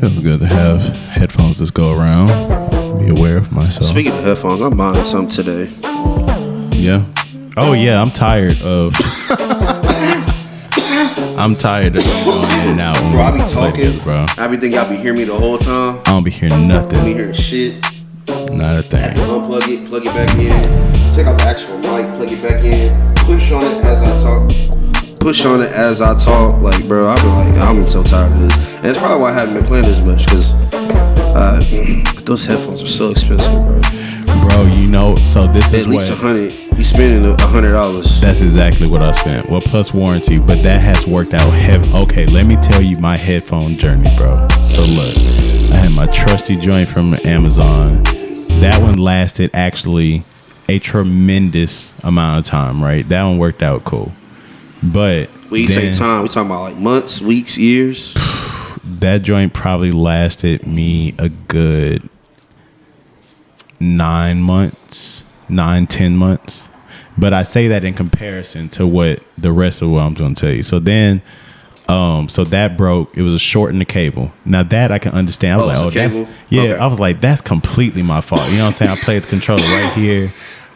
Feels good to have headphones that go around. Be aware of myself. Speaking of headphones, I'm buying some today. Yeah. Oh yeah, I'm tired of. I'm tired of going in and out. Bro, I be talking, bro. I be thinking y'all be hearing me the whole time. I don't be hearing nothing. I be hearing shit. Not a thing. Unplug it, plug it back in. Take out the actual mic, plug it back in. Push on it as I talk. Like, bro, I be like, I'm so tired of this. And it's probably why I haven't been playing as much, because those headphones are so expensive, bro. Bro, you know, so this is at least what $100. You spending $100. That's exactly what I spent. Well, plus warranty, but that has worked out heavy. Okay, let me tell you my headphone journey, bro. So look, I had my trusty joint from Amazon. That one lasted actually a tremendous amount of time, right? That one worked out cool. But when you say time, we talking about like months, weeks, years? That joint probably lasted me a good 10 months. But I say that in comparison to what the rest of what I'm going to tell you. So then, so that broke. It was a short in the cable. Now that I can understand. I was like, that's okay. I was like, that's completely my fault. You know what I'm saying? I played the controller right here.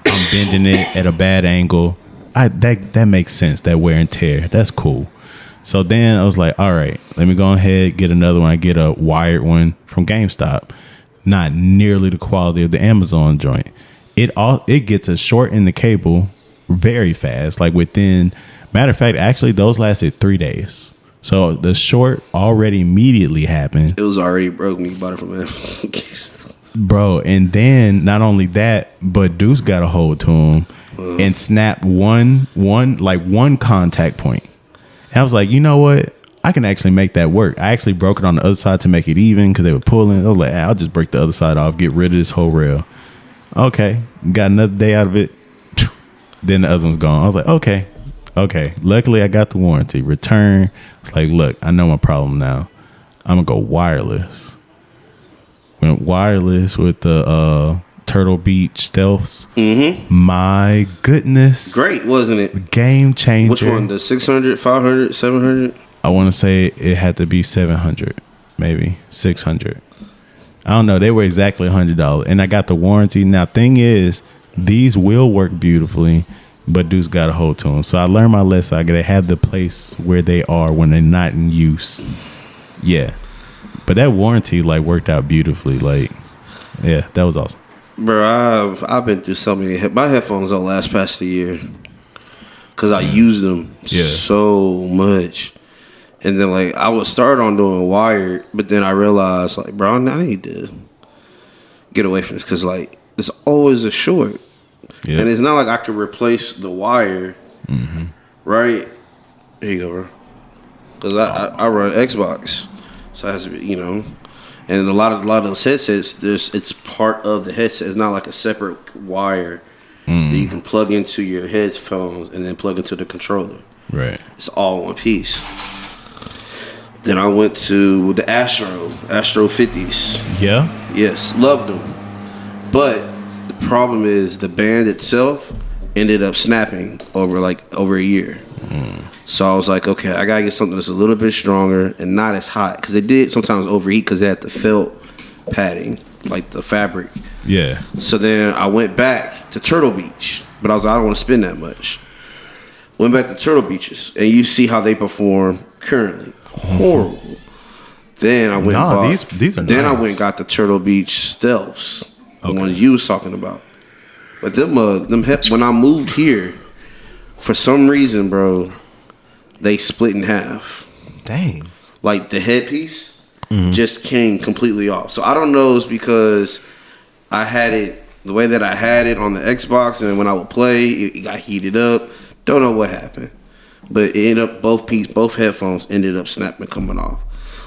I'm bending it at a bad angle. That makes sense. That wear and tear. That's cool. So then I was like, all right, let me go ahead, get another one. I get a wired one from GameStop. Not nearly the quality of the Amazon joint. It gets a short in the cable very fast. Like within, matter of fact, actually those lasted 3 days. So the short already immediately happened. It was already broke when you bought it from Amazon. Bro, and then not only that, but Deuce got a hold to him and snapped one contact point. And I was like, you know what? I can actually make that work. I actually broke it on the other side to make it even because they were pulling. I was like, I'll just break the other side off, get rid of this whole rail. Okay, got another day out of it. Then the other one's gone. I was like, okay. Luckily, I got the warranty. Return. It's like, look, I know my problem now. I'm gonna go wireless. Went wireless with the Turtle Beach Stealths. Mm-hmm. My goodness, great, wasn't it? Game changer. Which one? The 600, 500, 700? I want to say it had to be 700, maybe 600. I don't know. They were exactly $100, and I got the warranty. Now, thing is, these will work beautifully, but Deuce got a hold to them. So I learned my lesson. They have the place where they are when they're not in use. Yeah, but that warranty worked out beautifully. Yeah, that was awesome. Bro, I've been through so many. My headphones don't last past a year because I use them so much. And then, I would start on doing wired, but then I realized, bro, I need to get away from this because, it's always a short. Yeah. And it's not like I could replace the wire, right? Here you go, bro. Because I run Xbox. So it has to be, And a lot of those headsets, it's part of the headset. It's not like a separate wire that you can plug into your headphones and then plug into the controller. Right. It's all one piece. Then I went to the Astro 50s. Yeah? Yes, loved them. But the problem is the band itself ended up snapping over a year. So I was like, okay, I gotta get something that's a little bit stronger and not as hot. Because they did sometimes overheat because they had the felt padding, the fabric. Yeah. So then I went back to Turtle Beach. But I was like, I don't want to spend that much. Went back to Turtle Beaches. And you see how they perform currently. Horrible. Then I went and bought, these are then nice. I went and got the Turtle Beach Stealths, the ones you was talking about. But when I moved here, for some reason, bro, they split in half. Dang. The headpiece just came completely off. So I don't know if it's because I had it the way that I had it on the Xbox, and when I would play, it got heated up. Don't know what happened. But it ended up both headphones ended up snapping, coming off.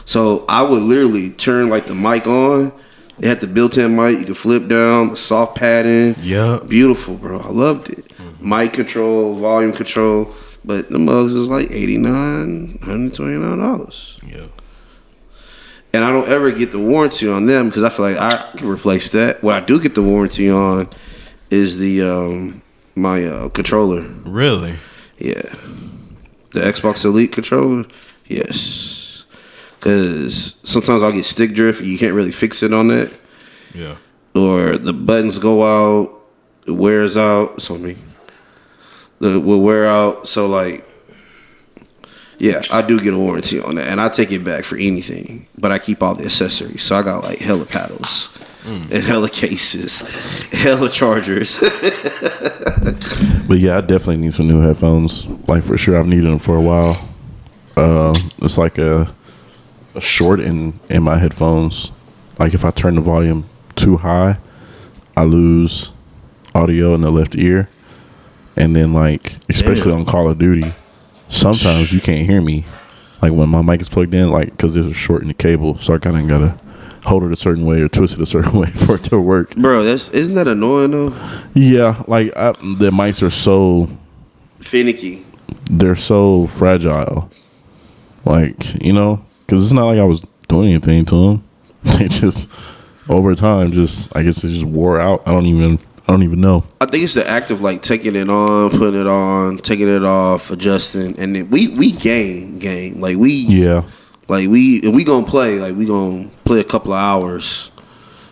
So I would literally turn the mic on. It had the built-in mic. You could flip down the soft padding. Yeah, beautiful, bro. I loved it. Mic control, volume control. But the mugs is $89, $129. Yeah. And I don't ever get the warranty on them because I feel like I can replace that. What I do get the warranty on is the my controller. Really? Yeah. The Xbox Elite controller? Yes. because sometimes I'll get stick drift. You can't really fix it on that. Yeah. Or the buttons go out, it wears out. So I mean, will wear out. So like, yeah, I do get a warranty on that, and I take it back for anything. But I keep all the accessories. So I got like hella paddles and hella cases, hella chargers. But yeah, I definitely need some new headphones. Like for sure, I've needed them for a while. It's like a short in my headphones. Like if I turn the volume too high, I lose audio in the left ear. And then like, especially on Call of Duty, sometimes you can't hear me. Like when my mic is plugged in, like because there's a short in the cable, so I kind of gotta hold it a certain way or twist it a certain way for it to work. Bro, isn't that annoying though? Yeah, like the mics are so finicky. They're so fragile. Like, you know, because it's not like I was doing anything to them. They just over time, I guess it just wore out. I don't even know. I think it's the act of like taking it on, putting it on, taking it off, adjusting, and then we game like if we gonna play, like we gonna play a couple of hours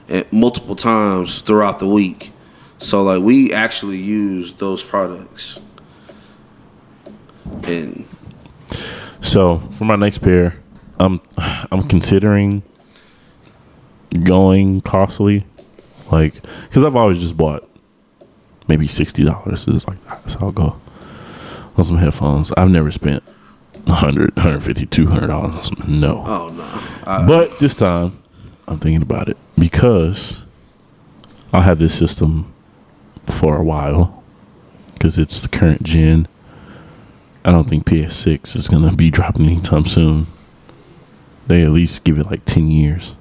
and multiple times throughout the week. So like we actually use those products. And so for my next pair, I'm considering going costly, like because I've always just bought maybe $60. Is like that's how I'll go on some headphones. I've never spent $100, $150, $200 on something. No. Oh no. But this time, I'm thinking about it because I'll have this system for a while because it's the current gen. I don't think PS6 is going to be dropping anytime soon. They at least give it like 10 years.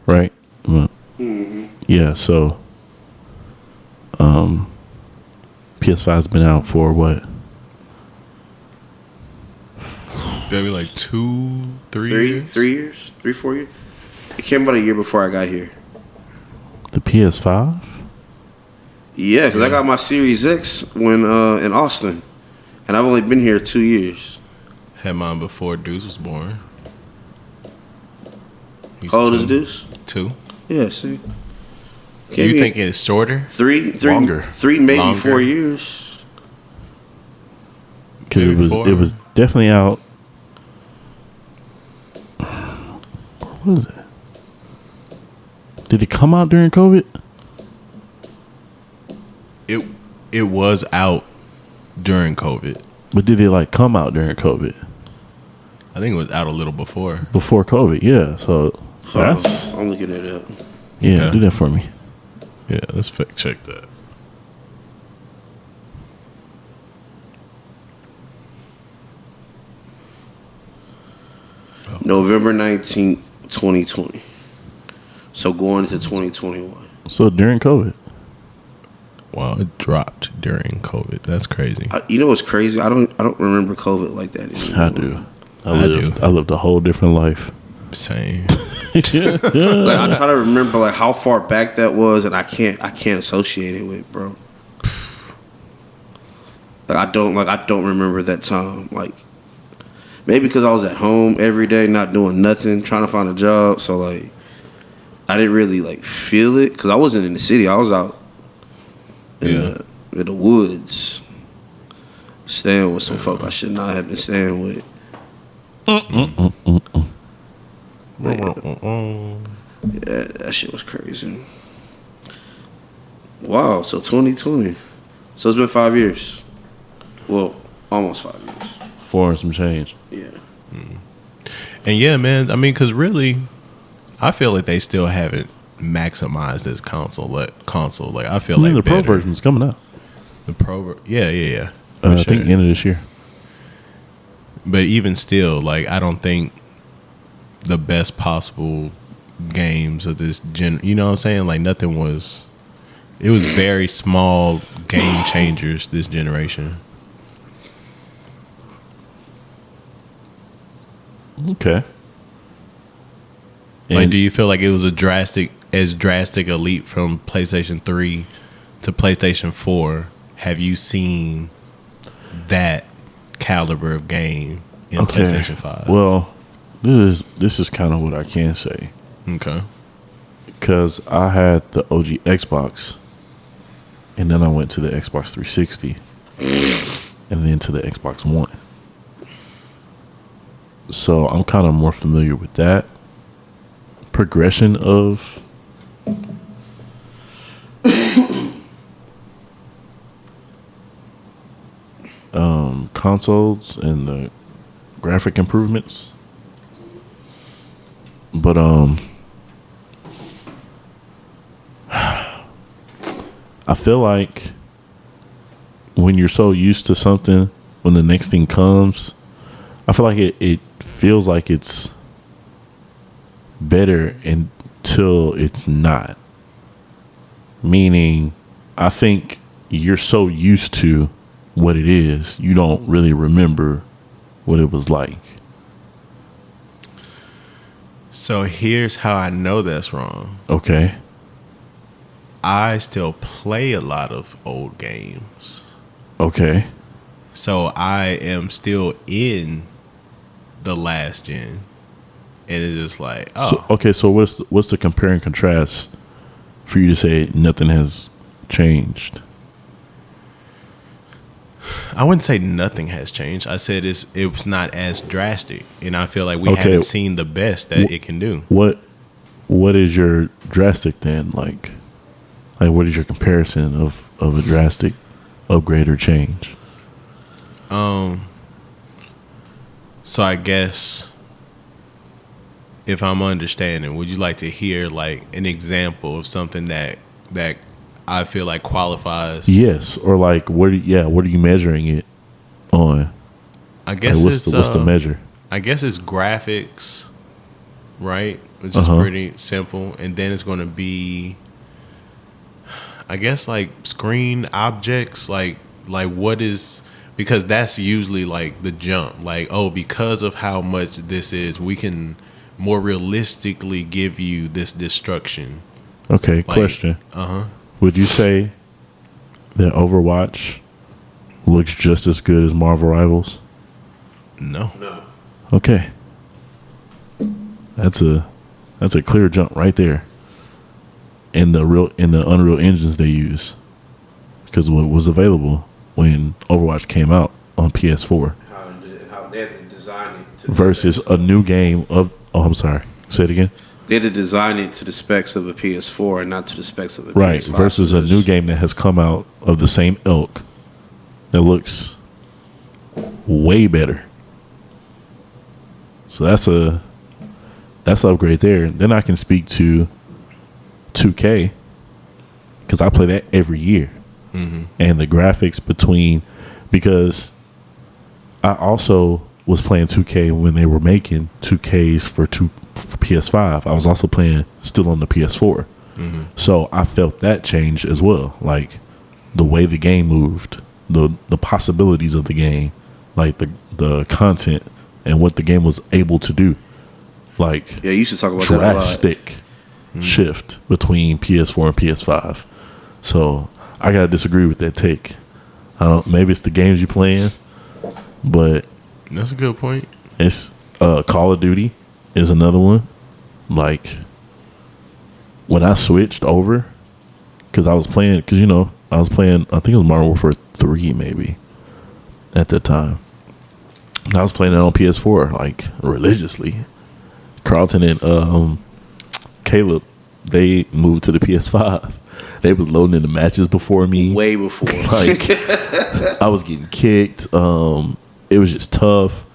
Right? Well, yeah, so PS5's been out for what? Maybe like 3 years? 3 years? 4 years? It came about a year before I got here. The PS5? Yeah, because I got my Series X when in Austin. And I've only been here 2 years. Had mine before Deuce was born. How old is Deuce? 2. Yeah, see. You think it's shorter? Longer. 3, maybe Longer. 4 years. Because it was definitely out. What was it? Did it come out during COVID? It was out during COVID. But did it like come out during COVID? I think it was out a little before. Before COVID, yeah. So that's I'm looking it up. yeah. Okay. Do that for me. Yeah, let's fact check that. November 19th, 2020. So going into 2021. So during COVID. Wow, it dropped during COVID. That's crazy. You know what's crazy? I don't remember COVID like that anymore. I do. I lived a whole different life. Same. Like I try to remember like how far back that was, and I can't associate it with, bro. I don't remember that time. Like maybe because I was at home every day, not doing nothing, trying to find a job. So like I didn't really like feel it because I wasn't in the city. I was out in the woods, staying with some folk I should not have been staying with. Yeah, that shit was crazy. Wow, so 2020. So it's been 5 years. Well, almost 5 years. 4 and some change. Yeah. And yeah, man, I mean, because really, I feel like they still haven't maximized this console. Like I feel like the Pro version's coming out. The Pro, yeah. I think the end of this year. But even still, like I don't think the best possible games of this gen. You know what I'm saying? Like nothing was. It was very small game changers this generation. Okay. Like, do you feel like it was a drastic a leap from PlayStation 3 to PlayStation 4? Have you seen that caliber of game in PlayStation 5? Well, This is kind of what I can say. Okay. Because I had the OG Xbox, and then I went to the Xbox 360, and then to the Xbox One. So I'm kind of more familiar with that progression of consoles and the graphic improvements. But I feel like when you're so used to something, when the next thing comes, I feel like it feels like it's better until it's not. Meaning, I think you're so used to what it is, you don't really remember what it was like. So here's how I know that's wrong. Okay. I still play a lot of old games. Okay. So I am still in the last gen. And it's just like, oh. So what's the compare and contrast for you to say nothing has changed? I wouldn't say nothing has changed. I said it was not as drastic. And I feel like we haven't seen the best that it can do. What is your drastic then? Like what is your comparison of a drastic upgrade or change? So I guess if I'm understanding, would you like to hear like an example of something that I feel like qualifies? Yes, or like what are you measuring it on? I guess like what's the measure? I guess it's graphics, right? Which is pretty simple, and then it's going to be, I guess, like screen objects, like what is, because that's usually like the jump. Like, oh, because of how much this is, we can more realistically give you this destruction. Okay, like, question. Would you say that Overwatch looks just as good as Marvel Rivals? No. Okay. That's a clear jump right there. In the Unreal engines they use. Because what was available when Overwatch came out on PS4. How they had to design it to versus a new game of I'm sorry. Say it again. They had to design it to the specs of a PS4 and not to the specs of a right, PS5. versus a new game that has come out of the same ilk that looks way better. So that's an upgrade there. Then I can speak to 2K because I play that every year. Mm-hmm. And the graphics because I also was playing 2K when they were making 2Ks for PS5. I was also playing still on the PS4. Mm-hmm. So I felt that change as well. Like the way the game moved, the possibilities of the game, like the content and what the game was able to do. Like you used to talk about drastic shift between PS4 and PS5. So I gotta disagree with that take. Maybe it's the games you're playing, but that's a good point. It's Call of Duty is another one. Like when I switched over, because I was playing, I think it was Modern Warfare 3 maybe at that time. And I was playing it on PS4 like religiously. Carlton and Caleb, they moved to the PS5. They was loading in the matches before me. Way before. Like I was getting kicked. It was just tough.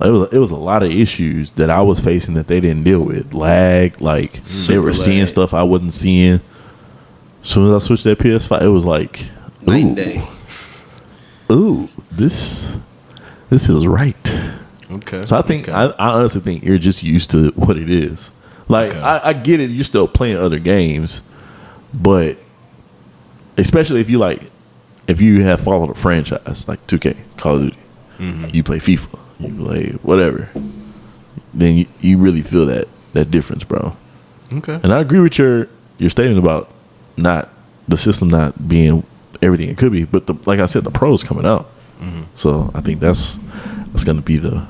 It was a lot of issues that I was facing that they didn't deal with. Lag, like they were seeing stuff I wasn't seeing. As soon as I switched that PS5, it was like night and day. Ooh, this is right. Okay. So I think I honestly think you're just used to what it is. Like I get it, you're still playing other games, but especially if you have followed a franchise like 2K, Call of Duty, you play FIFA, you play whatever, then you really feel that difference, bro. Okay. And I agree with your statement about not the system not being everything it could be, but like I said, the pros coming out. So I think that's going to be the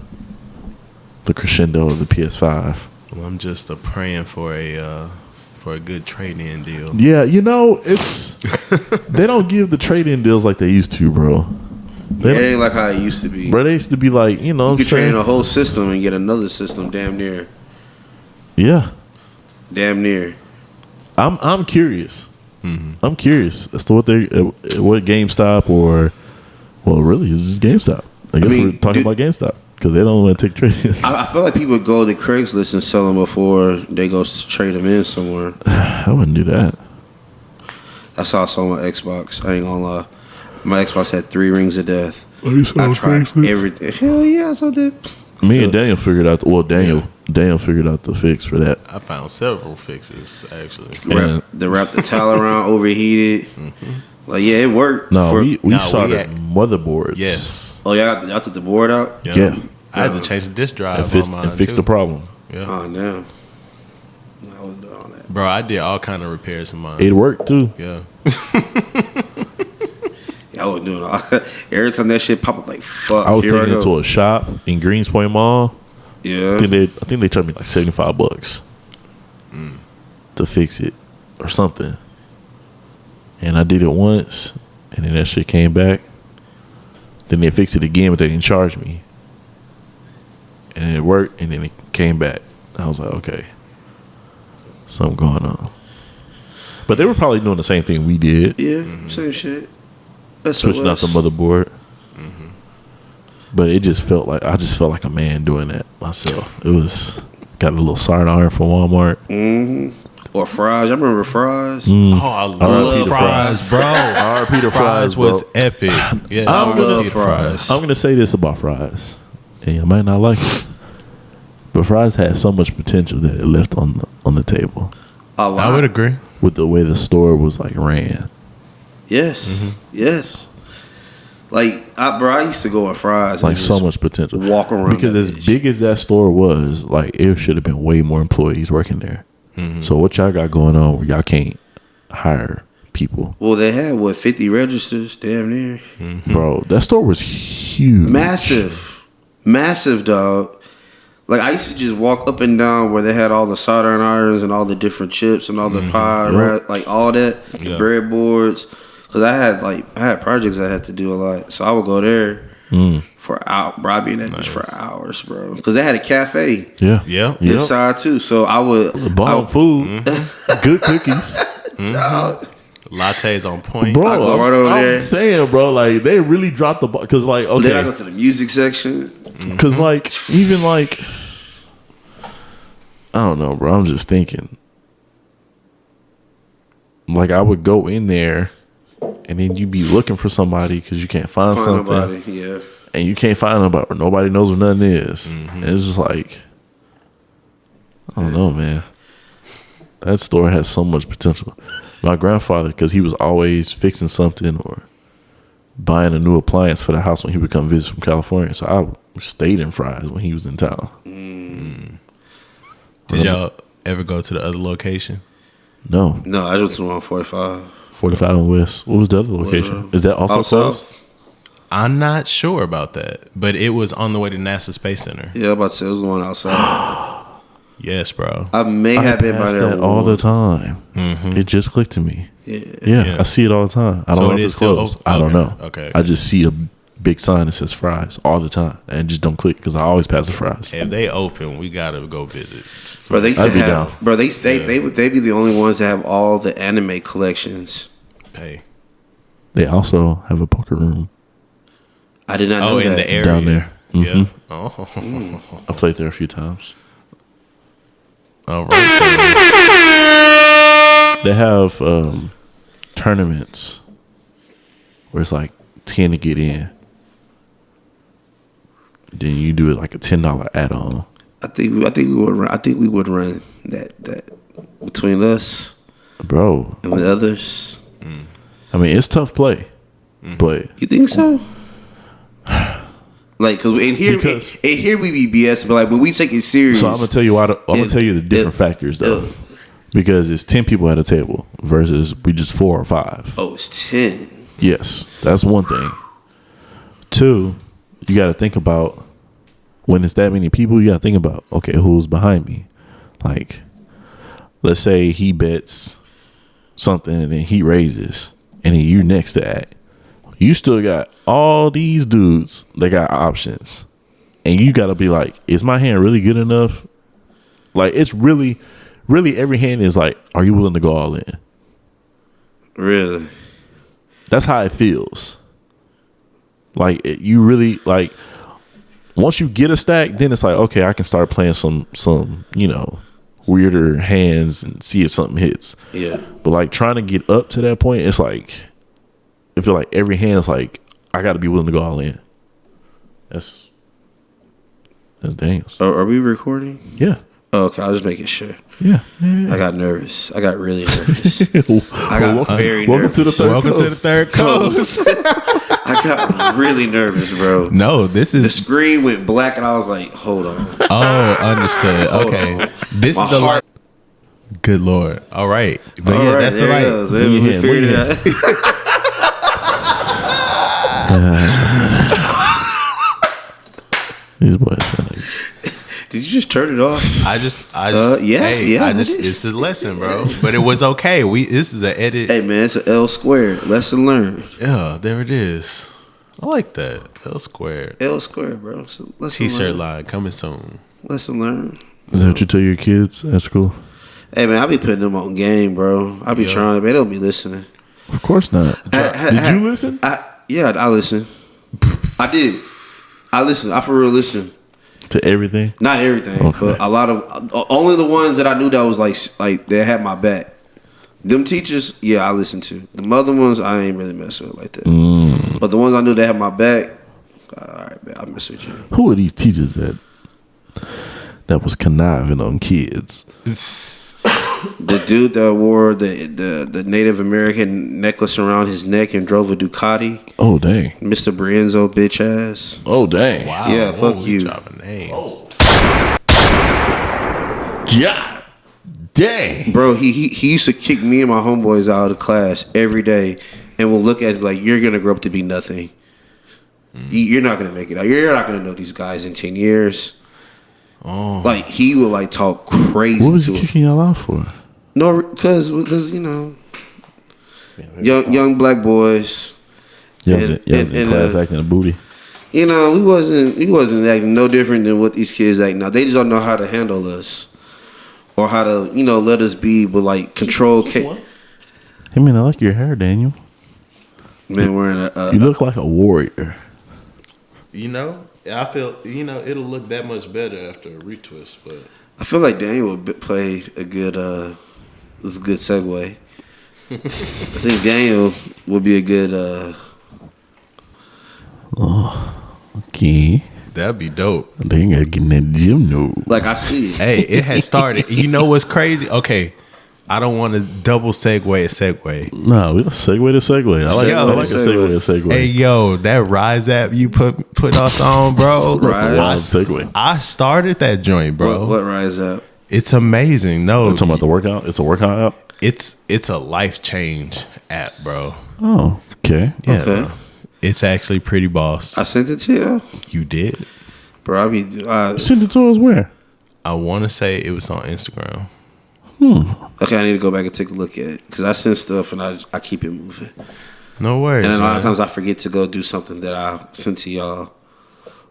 the crescendo of the PS5. Well, I'm just praying for a good trade-in deal. Yeah, it's they don't give the trade-in deals like they used to, bro. It ain't like how it used to be. Bro, they used to be like, you could trade in a whole system and get another system damn near. Yeah. Damn near. I'm curious. Mm-hmm. I'm curious as to what GameStop really it's just GameStop. I guess we're talking about GameStop because they don't want to take trade-ins. I feel like people go to Craigslist and sell them before they go trade them in somewhere. I wouldn't do that. That's how I saw my Xbox. I ain't gonna lie. My Xbox had 3 rings of death. Oh, you saw I tried Craigslist? everything. Hell yeah, I saw that. Me and Daniel figured out. Daniel figured out the fix for that. I found several fixes actually. Wrap the towel around, overheated. Mm-hmm. Like it worked. No, we soldered motherboards. Yes. Oh, y'all took the board out. Yeah. I had to change the disk drive and fix the problem. Yeah. Oh damn. I was doing all that. Bro, I did all kind of repairs in mine. It worked too. Yeah. I was doing all every time that shit popped up like fuck. I was taking it to a shop in Greenspoint Mall. Yeah. I think they charged me like $75 to fix it or something. And I did it once, and then that shit came back. Then they fixed it again, but they didn't charge me. And it worked, and then it came back. I was like, okay, something going on. But they were probably doing the same thing we did. Yeah, same shit. Switching out the motherboard. Mm-hmm. But I just felt like a man doing that myself. It was got a little sidearm from Walmart. Mm-hmm. Or fries. I remember fries. Oh, I love fries, bro. R.I.P. to fries was epic. Yeah, I love fries. I'm gonna say this about fries, and you might not like it, but fries had so much potential that it left on the table. A lot. I would agree with the way the store was like ran. Yes, yes. Like, I used to go at fries. Like so much potential. Walk around because as big as that store was, like it should have been way more employees working there. Mm-hmm. So what y'all got going on where y'all can't hire people? Well, they had 50 registers, damn near. Mm-hmm. Bro, that store was huge, massive, dog. Like I used to just walk up and down where they had all the soldering irons and all the different chips and all the pie, like all that, the breadboards. Because I had projects I had to do a lot, so I would go there for hours. Bro, I'd be in that bitch for hours, bro. Because they had a cafe, inside too. So I would food, good cookies, lattes on point, bro. I go right over there. I'm saying, bro, like they really dropped the ball. Because like, okay, then I go to the music section. Because like even like I don't know, bro. I'm just thinking. Like I would go in there. And then you be looking for somebody because you can't find something. Nobody, yeah. And you can't find nobody. Or nobody knows where nothing is. Mm-hmm. And it's just like, I don't know, man. That store has so much potential. My grandfather, because he was always fixing something or buying a new appliance for the house when he would come visit from California. So I stayed in Fry's when he was in town. Did y'all ever go to the other location? No. No, I just went to 145. 45 and West. What was the other location? Is that also closed? I'm not sure about that, but it was on the way to NASA Space Center. Yeah, I'm about to say it was the one outside. Yes, bro. I may have been by there that all the time. Mm-hmm. It just clicked to me. Yeah, I see it all the time. I don't know if it's closed. I don't know. Okay. I just see a big sign that says Fry's all the time, and just don't click because I always pass the Fry's. If they open, we gotta go visit. Bro, they be the only ones that have all the anime collections. Hey, they also have a poker room. I did not know that. In the area down there. Mm-hmm. Yeah. Oh, I played there a few times. All right. They have tournaments where it's like 10 to get in. Then you do it like a $10 add-on. I think we would run that between us, bro, and the others. I mean, it's tough play, but you think so? Like, cause in here we be BS, but like when we take it serious. So I'm gonna tell you why. I'm gonna tell you the different factors though, because it's 10 people at a table versus we just 4 or 5. Oh, it's 10. Yes, that's one thing. 2, you got to think about when it's that many people, you gotta think about, okay, who's behind me? Like, let's say he bets something and then he raises, and then you next to that. You still got all these dudes that got options, and you gotta be like, is my hand really good enough? Like, it's really every hand is like, are you willing to go all in? Really? That's how it feels. Like, you really, like, once you get a stack, then it's like, okay, I can start playing some weirder hands and see if something hits. Yeah. But like trying to get up to that point, it's like, I feel like every hand's like, I got to be willing to go all in. That's dangerous. Are we recording? Yeah. Oh, okay, I was just making sure. Yeah. I got nervous. I got really nervous. I got very welcome nervous. to the third Welcome coast. to the third coast. I got really nervous, bro. No, this The is. screen went black, and I was like, "Hold on." Oh, understood. Okay, this My is the heart- Good Lord. All right, but All yeah, right, that's the there it light. goes. We Yeah, figured it yeah. out. These boys, man. Did you just turn it off? I just, yeah, hey, yeah, I I just, did. it's a lesson, bro. But it was okay. This is an edit. Hey, man, it's an L squared. Lesson learned. Yeah, there it is. I like that. L squared. L squared, bro. So lesson T-shirt learned. line coming soon. Lesson learned. Is that what you tell your kids at school? Hey, man, I be putting them on game, bro. I be trying. They don't be listening. Of course not. Did you listen? Yeah, I listen. I did. I listen. I for real listen. To everything? Not everything, Okay. but a lot of only the ones that I knew that was like they had my back. Them teachers, yeah, I listened to. The other ones, I ain't really mess with like that. But the ones I knew that had my back, all right, man, I mess with you. Who are these teachers that was conniving on kids? The dude that wore the Native American necklace around his neck and drove a Ducati, Oh, dang. Mr. Brienzo, bitch ass. Oh, dang. Wow. Yeah, fuck we you. Dropping names. God dang. Bro, he used to kick me and my homeboys out of class every day, and will look at me like, you're gonna grow up to be nothing. You're not gonna make it out. You're not gonna know these guys in 10 years. Oh, Like, he would like talk crazy What was to he him. kicking y'all out for? No, because you know, young black boys. Y'all was in class acting a booty. You know, he wasn't acting no different than what these kids act now. They just don't know how to handle us, or how to let us be, but like control. Hey, man, I like your hair, Daniel. Man, wearing You look like a warrior. I feel it'll look that much better after a retwist, but I feel like Daniel would play a good. This is a good segue. I think Daniel would be a good. Okay. that'd be dope. They ain't got to get in that gym, no. Like, I see it. Hey, it has started. You know what's crazy? Okay, I don't want to double segue a segue. No, we don't segue to segue. I like a segue. Hey, yo, that Rise app you put us on, bro. That's a wild segue. I started that joint, bro. What rise up? It's amazing. No, We're talking about the workout. It's a workout app. it's a life change app, bro. Oh, okay. Yeah, Okay. bro. It's actually pretty boss. I sent it to you, You did. bro. Send it to us where? I want to say it was on Instagram. Okay, I need to go back and take a look at it because I send stuff and I keep it moving. No worries. And then a lot man. of times I forget to go do something that I sent to y'all,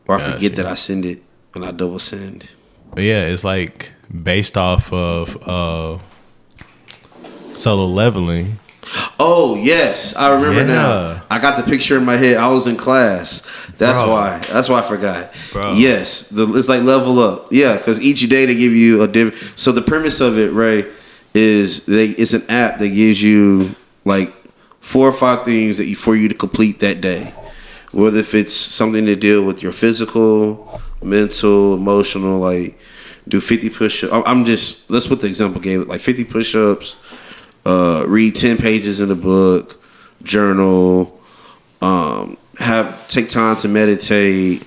or I forget that I send it and I double send. But yeah, it's like based off of Solo Leveling. Oh yes, I remember Yeah. now. I got the picture in my head. I was in class. That's Bro. why. That's why I forgot. Bro. Yes, it's like level up. Yeah, because each day they give you a different. So the premise of it, Ray, is it's an app that gives you like 4 or 5 things for you to complete that day. Whether if it's something to deal with your physical, mental, emotional, like do 50 push-ups. Let's put the example gave it like 50 push-ups. Read 10 pages in the book, journal, take time to meditate,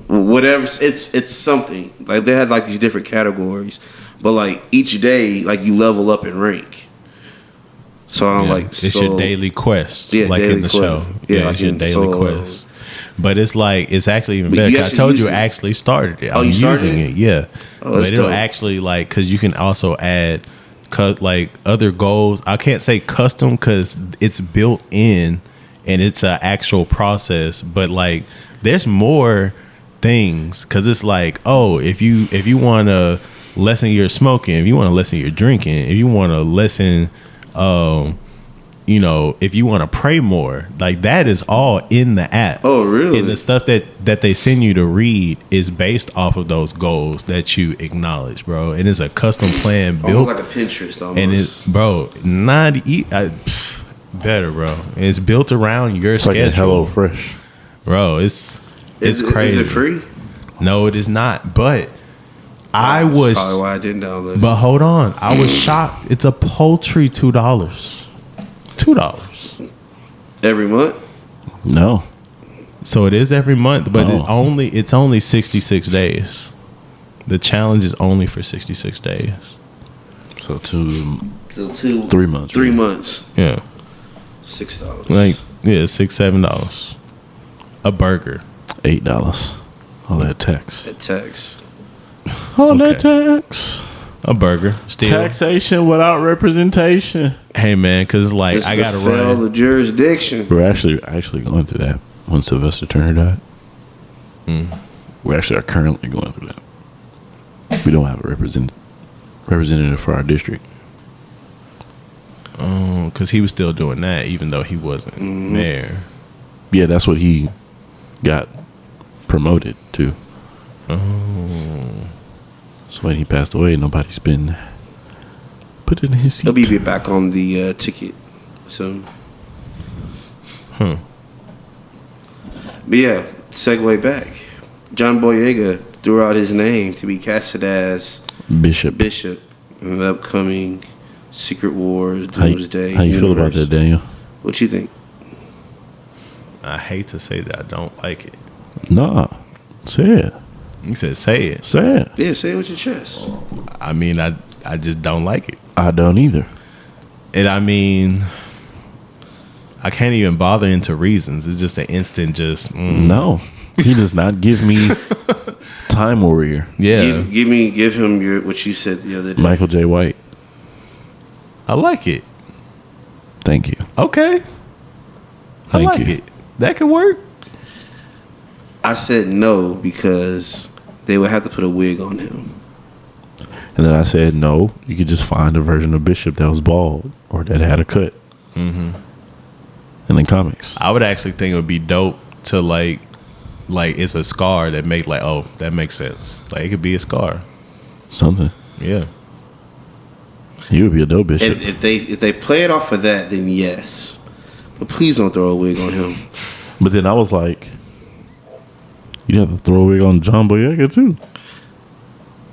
whatever. It's something like they had like these different categories, but like each day, like you level up in rank. So I'm Yeah. like, it's your daily quest, Yeah, like daily in the quest. show. Yeah, Yeah, like it's your in daily Solo. quest. But it's like it's actually even But better. you 'Cause I told you I actually actually started it. Oh, I'm you started using it? it, yeah. Oh, But that's it'll dope. actually like because you can also add cut like other goals. I can't say custom because it's built in and it's an actual process. But like there's more things because it's like if you want to lessen your smoking, if you want to lessen your drinking, if you want to lessen if you want to pray more, like that is all in the app. Oh, really? And the stuff that they send you to read is based off of those goals that you acknowledge, bro. And it's a custom plan built Almost like a Pinterest almost. and it, bro, better, bro. And it's built around your It's like schedule. a Hello Fresh. Bro, it's crazy. Is it free? No, it is not. But I That's was probably why I didn't download it. But hold on, I was shocked. It's a paltry $2. $2. Every month? No. So it is every month, but Oh. it's only 66 days. The challenge is only for 66 days. So So 3 months. 3 really. months. Yeah. $6. Like $6-7. A burger. $8. All that tax. At tax. All Okay. that tax. A burger. Still. Taxation without representation. Hey man, cause like It's I the gotta fail run. the jurisdiction. We're actually going through that when Sylvester Turner died. We actually are currently going through that. We don't have a representative for our district. Cause he was still doing that even though he wasn't mayor. Yeah, that's what he got promoted to. So when he passed away, nobody's been put in his seat. He'll be back on the ticket soon. Huh. But yeah, segue back. John Boyega threw out his name to be casted as Bishop. in the upcoming Secret Wars How Doomsday you feel about universe. that, Daniel? What you think? I hate to say that I don't like it. Nah. Say it. He said say it. Say it. Yeah, say it with your chest. I mean I just don't like it. I don't either. And I mean I can't even bother into reasons. It's just an instant No. He does not give me Time Warrior. Yeah. Give him your what you said the other day. Michael J. White. I like it. Thank you. Okay. I Thank like you. it. That could work. I said no because they would have to put a wig on him. And then I said, no, you could just find a version of Bishop that was bald or that had a cut. In the comics. I would actually think it would be dope to like it's a scar that make like, oh, that makes sense. Like it could be a scar. Something. Yeah. He would be a dope Bishop. If they play it off of that, then yes. But please don't throw a wig on him. But then I was like, you have to throw a wig on John Boyega too.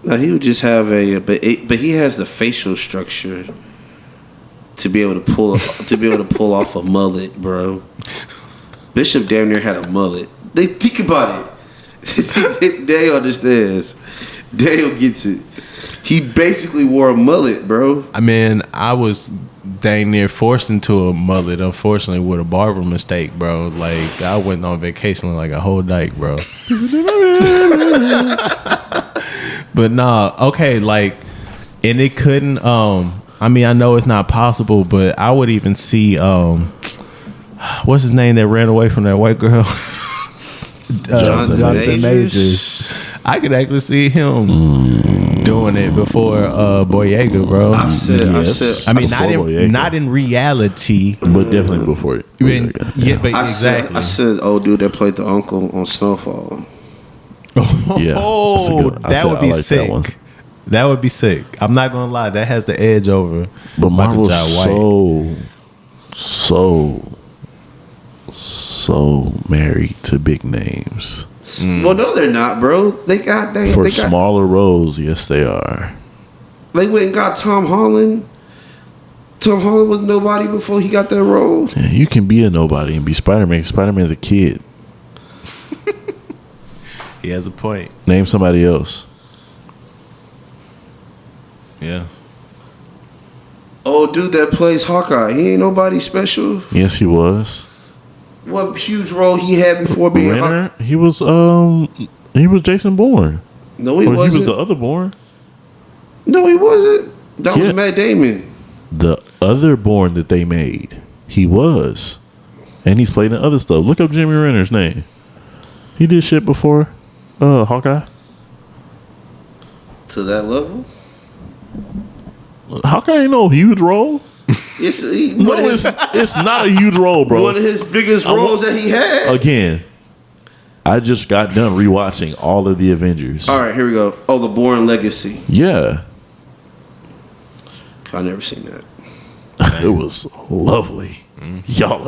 No, he would just have but he has the facial structure to be able to pull off a mullet, bro. Bishop damn near had a mullet. They think about it. Daniel understands. Daniel gets it. He basically wore a mullet, bro. I mean, I was dang near forced into a mullet, unfortunately, with a barber mistake, bro. Like, I went on vacation like a whole dyke, bro. But nah, okay, like, and it couldn't, I mean, I know it's not possible, but I would even see, what's his name that ran away from that white girl? Jonathan Majors. I could actually see him doing it before Boyega, bro. I said, I mean, Boyega. not in reality, But definitely before it. yeah, but I exactly. said, old dude that played the uncle on Snowfall. Yeah, that's a good one. That would be I like sick. that one. That would be sick. I'm not gonna lie, that has the edge over. But Michael Marvel's Jai so married to big names. Well, no, they're not, bro. They got For smaller roles, yes, they are. They went and got Tom Holland. Tom Holland was nobody before he got that role. Yeah, you can be a nobody and be Spider-Man. Spider-Man's a kid. He has a point. Name somebody else. Yeah. Oh, dude that plays Hawkeye. He ain't nobody special. Yes, he was. what huge role he had before being Renner? He was Jason Bourne. No, he wasn't. He was the other Bourne. No, he wasn't. That was Matt Damon. The other Bourne that they made, he was, and he's played in other stuff. Look up Jimmy Renner's name. He did shit before Hawkeye. To that level? Hawkeye ain't no huge role. It's not a huge role, bro. One of his biggest roles that he had. Again, I just got done rewatching all of the Avengers. All right, here we go. Oh, the Bourne Legacy. Yeah. I never seen that. It was lovely. Y'all,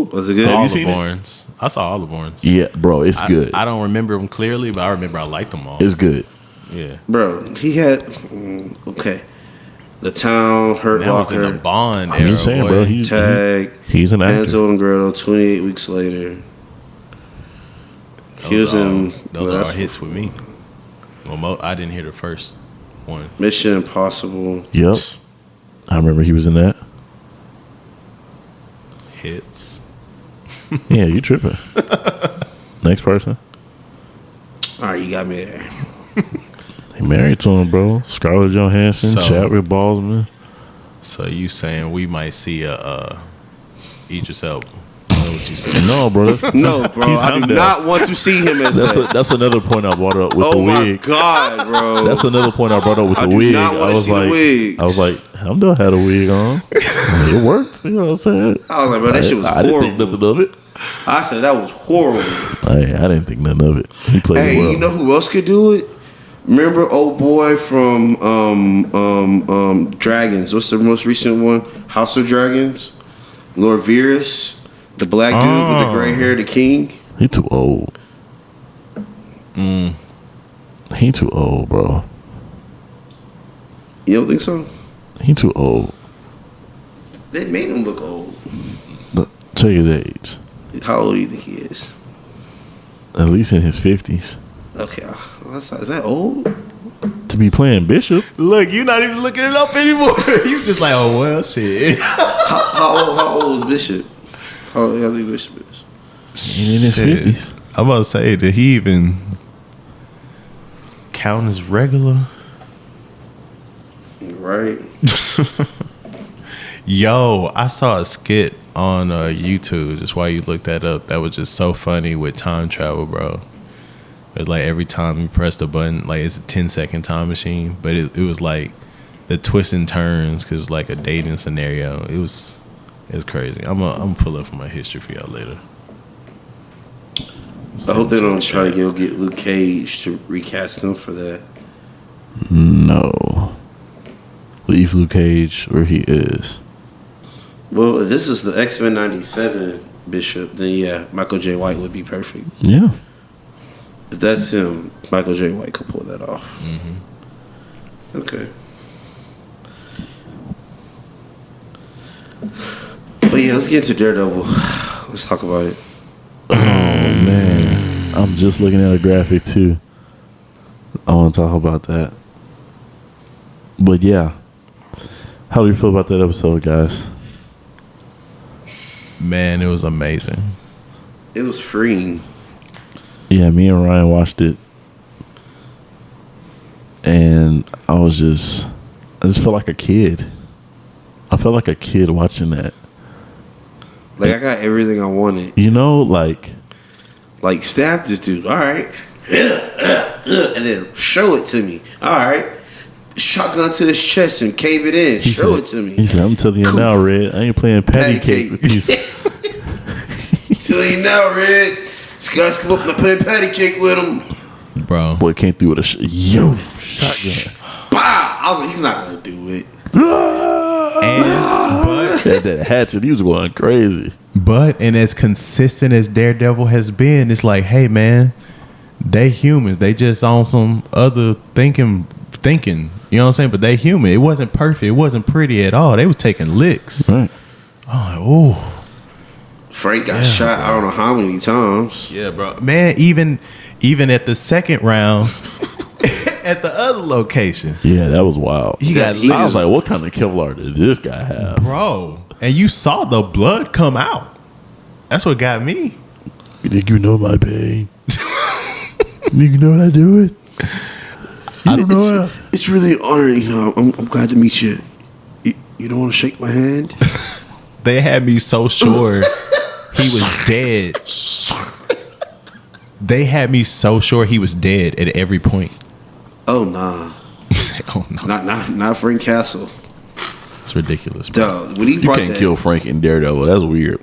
was it good? All Have the you seen Bournes. I saw all the Bournes. Yeah, bro, it's good. I don't remember them clearly, but I remember I liked them all. It's good. Yeah, bro. He had okay. The Town, Hurt that Locker. was in the Bond I'm era. just saying, boy. bro. He's an actor. Hansel and Gretel. 28 weeks later. Those are all hits with me. Well, I didn't hear the first one. Mission Impossible. Yep. I remember he was in that. Hits. Yeah, you tripping. Next person. All right, you got me there. They married to him, bro. Scarlett Johansson, Chadwick Boseman. So you saying we might see a Idris Elba? What you saying? No, bro. No, bro. I do not want to see him as that's another point I brought up with the wig. Oh my god, bro. That's another point I brought up with the wig. I was like, Hamdell had a wig on. It worked. You know what I'm saying? I was like, bro, that shit was horrible. I didn't think nothing of it. I said that was horrible. I didn't think nothing of it. He played it well. You know who else could do it? Remember old boy from Dragons? What's the most recent one? House of Dragons? Lord Varys, the black dude with the gray hair, the king. He too old. He too old, bro. You don't think so? He too old. They made him look old. But check his age. How old do you think he is? At least in his 50s. Okay, is that old? To be playing Bishop. Look, you're not even looking it up anymore. You just like, oh well, shit. How old is Bishop? How old do you think Bishop is? In his 50s. I'm about to say, did he even count as regular? Right. Yo, I saw a skit on YouTube. Just while you look that up, that was just so funny with time travel, bro. It's like every time you press the button, like it's a 10-second time machine, but it was like the twists and turns because it was like a dating scenario. It's crazy. I'm gonna pull up for my history for y'all later. I hope they don't try to get Luke Cage to recast him for that. No. Leave Luke Cage where he is. Well, if this is the X-Men 97 Bishop, then yeah, Michael J. White would be perfect. Yeah. If that's him, Michael J. White could pull that off. Mm-hmm. Okay. But yeah, let's get into Daredevil. Let's talk about it. Oh, man. I'm just looking at a graphic, too. I want to talk about that. But yeah. How do you feel about that episode, guys? Man, it was amazing. It was freeing. Yeah, me and Ryan watched it. And I just felt like a kid. I felt like a kid watching that. Like, I got everything I wanted. You know, like stab this dude. All right. And then show it to me. All right. Shotgun to his chest and cave it in. Show it to me. He said, I'm telling you now, Red, I ain't playing patty cake with these. Telling you now, Red. These guys come up and play patty cake with him. Bro. Boy came through with a shotgun. Bow! I was like, he's not going to do it. But that hatchet, he was going crazy. And as consistent as Daredevil has been, it's like, hey, man, they humans. They just on some other thinking. You know what I'm saying? But they human. It wasn't perfect. It wasn't pretty at all. They was taking licks. Right. I'm like, oh. Frank got shot I don't know how many times. Yeah, bro. Man, even at the second round, at the other location. Yeah, that was wild. I was like, what kind of Kevlar did this guy have? Bro. And you saw the blood come out. That's what got me. You think you know my pain? You know how I do it? I don't know. It's really an honor. You know, I'm glad to meet you. You don't want to shake my hand? They had me so sure he was dead. They had me so sure he was dead at every point. Oh nah. Oh no. Not Frank Castle. It's ridiculous, bro. Duh, when he brought You can't kill Frank in Daredevil. That's weird.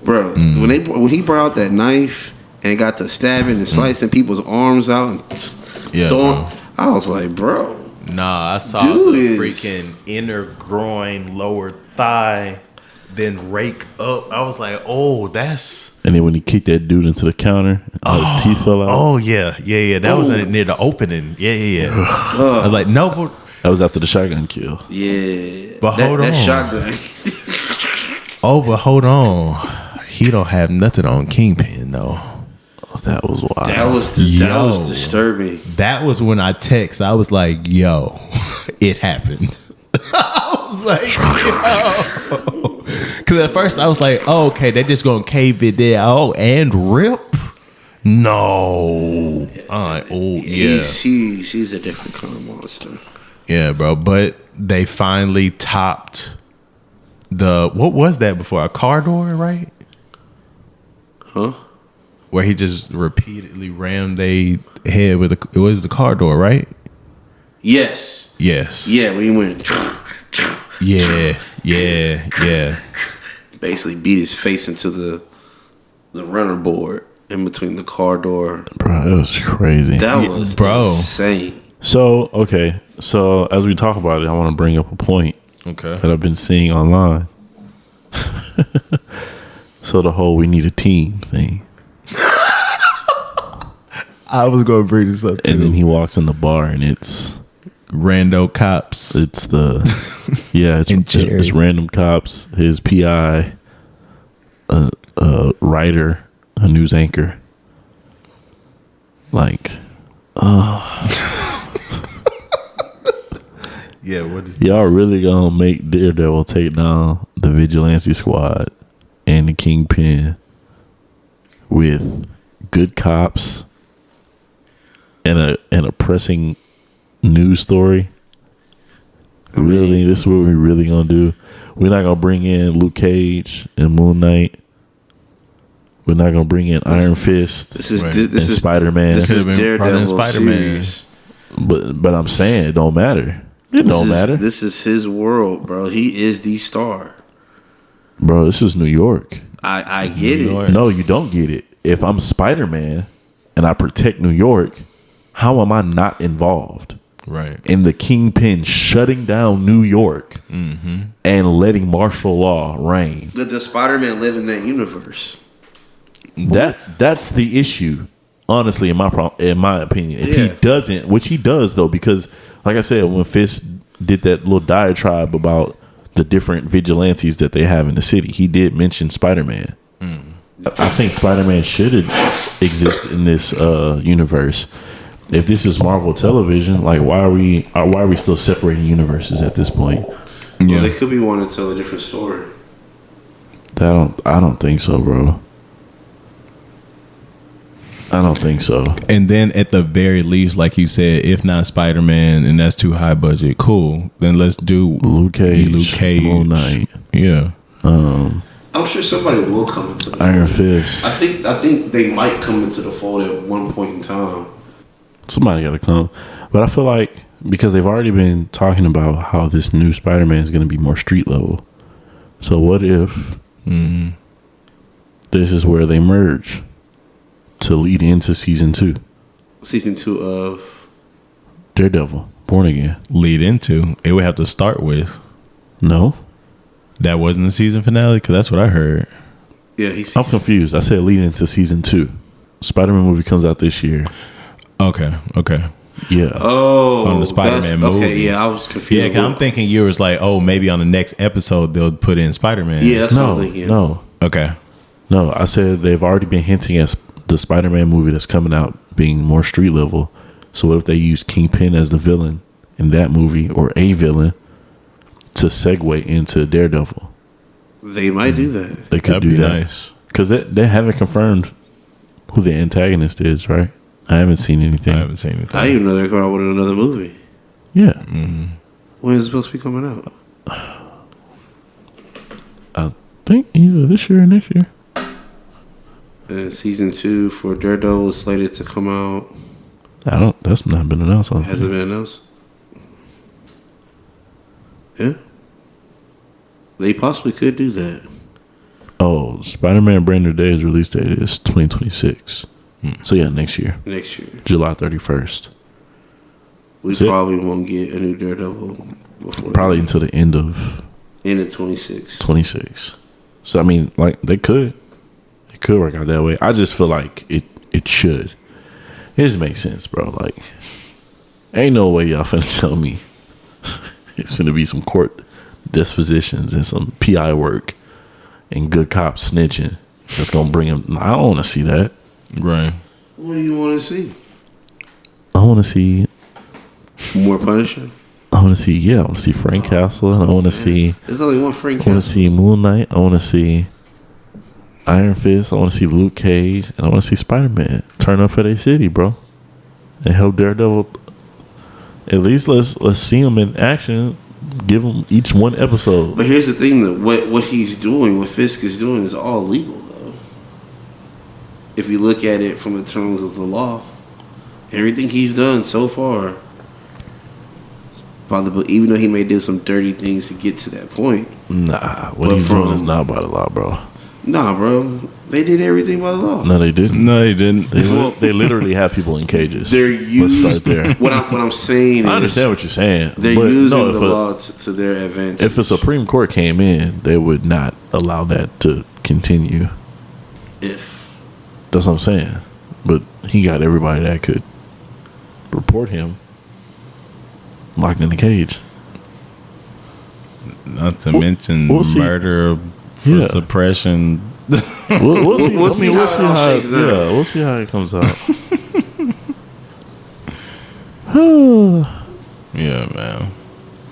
Bro, when he brought out that knife and got to stabbing and slicing people's arms out and throwing, I was like, bro. Nah, I saw Dude the freaking inner groin, lower thigh, then rake up. I was like, oh, that's. And then when he kicked that dude into the counter, all his teeth fell out. Oh yeah. That was near the opening. Yeah. I was like, no, but that was after the shotgun kill. Yeah, but hold on, that shotgun. but hold on. He don't have nothing on Kingpin though. Oh, that was wild. That was disturbing. That was when I text. I was like, "Yo, it happened." I was like, "Yo," because at first I was like, "Oh, okay, they just gonna cave it there." Oh, and rip? No. She's a different kind of monster. Yeah, bro. But they finally topped what was that before? A car door, right? Huh? Where he just repeatedly rammed they head with it was the car door, right? Yes. Yeah, when he went. Yeah. Basically beat his face into the runner board in between the car door. Bro, it was crazy. That was insane. So, okay. So, as we talk about it, I want to bring up a point that I've been seeing online. So, the whole we need a team thing. I was going to bring this up too. And then he walks in the bar and it's rando cops. It's it's random cops, his PI, a writer, a news anchor. Like, yeah, what is y'all really gonna make Daredevil take down the Vigilante Squad and the Kingpin with good cops and a pressing news story? Really, this is what we're really gonna do? We're not gonna bring in Luke Cage and Moon Knight. We're not gonna bring in Iron Fist. This is Spider-Man. This is Daredevil Spider-Man. But I'm saying it don't matter. It don't matter. This is his world, bro. He is the star. Bro, this is New York. I get it. No, you don't get it. If I'm Spider-Man and I protect New York, how am I not involved? Right. In the Kingpin shutting down New York and letting martial law reign. Does Spider-Man live in that universe? That's the issue, honestly, in my opinion. If he doesn't, which he does though, because like I said, when Fist did that little diatribe about the different vigilantes that they have in the city, he did mention Spider-Man. I think Spider-Man should exist in this universe. If this is Marvel Television, like why are we still separating universes at this point? Well, they could be wanting to tell a different story. I don't think so, bro. I don't think so. And then at the very least, like you said, if not Spider-Man and that's too high budget, cool. Then let's do Luke Cage, Moon Knight. Yeah. I'm sure somebody will come into the Iron Fist. I think they might come into the fold at one point in time. Somebody got to come. But I feel like because they've already been talking about how this new Spider-Man is going to be more street level. So what if this is where they merge to lead into season 2? Season 2 of Daredevil, Born Again. Lead into? It would have to start with. No. That wasn't the season finale? Because that's what I heard. Yeah, I'm confused. I said lead into season 2. Spider-Man movie comes out this year. Okay. Yeah. Oh, on the Spider-Man movie. Okay, yeah, I was confused. Yeah, because I'm thinking you was like, oh, maybe on the next episode they'll put in Spider-Man. Yeah, that's what I'm thinking. No. Okay. No, I said they've already been hinting at the Spider-Man movie that's coming out being more street level. So what if they use Kingpin as the villain in that movie, or a villain, to segue into Daredevil? They might do that. They could That'd do be that. nice. Because they haven't confirmed who the antagonist is, right? I haven't seen anything. I didn't even know they're going out with another movie. Yeah. Mm-hmm. When is it supposed to be coming out? I think either this year or next year. And season 2 for Daredevil is slated to come out. That's not been announced. Has it been announced? Yeah. They possibly could do that. Oh, Spider-Man Brand New Day's release date is 2026. So yeah, next year. Next year. July 31st. We probably won't get a new Daredevil before. Probably until the end of 26. 26. So I mean, like they could work out that way. I just feel like it should. It just makes sense, bro. Like, ain't no way y'all finna tell me it's finna be some court dispositions and some PI work and good cops snitching that's gonna bring him. I don't want to see that. Right. What do you want to see? I want to see more Punisher. I want to see Frank Castle, and I want to see. There's only one Frank Castle. I want to see Moon Knight. I want to see Iron Fist. I want to see Luke Cage, and I want to see Spider-Man turn up for their city, bro, and help Daredevil. At least let's see him in action. Give them each one episode. But here's the thing: that what he's doing, what Fisk is doing, is all legal, though. If you look at it from the terms of the law, everything he's done so far, even though he may do some dirty things to get to that point. Nah, what he's doing is not by the law, bro. Nah, bro. They did everything by the law. No, they didn't. No, they didn't. They literally have people in cages. They're used. Let's start there. What I'm saying is, I understand what you're saying. They're using the law to their advantage. If the Supreme Court came in, they would not allow that to continue. That's what I'm saying. But he got everybody that could report him locked in the cage. Not to mention murder for suppression. We'll see. We'll see how it comes out. Yeah, man.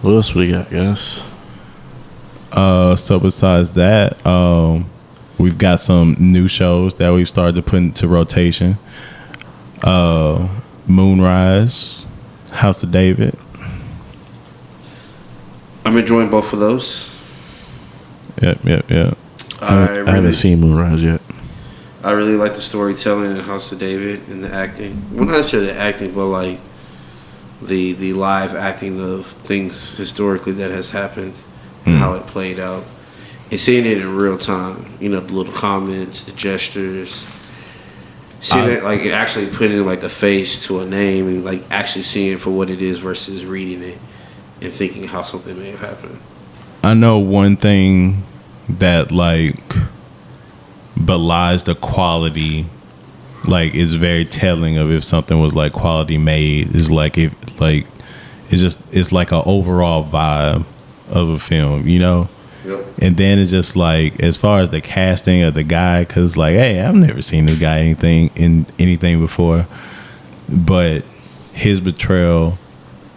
What else we got, guys? So besides that, we've got some new shows that we've started to put into rotation. Moonrise, House of David. I'm enjoying both of those. Yep. I haven't seen Moonrise yet. I really like the storytelling in House of David and the acting. Well, not necessarily the acting, but like the live acting of things historically that has happened and how it played out. And seeing it in real time, the little comments, the gestures. Seeing it, like, it actually putting like a face to a name and like actually seeing it for what it is versus reading it and thinking how something may have happened. I know one thing that like belies the quality, like is very telling of if something was like quality made, is like if like it's like an overall vibe of a film, Yep. And then it's just like as far as the casting of the guy, because like, hey, I've never seen this guy in anything before, but his portrayal,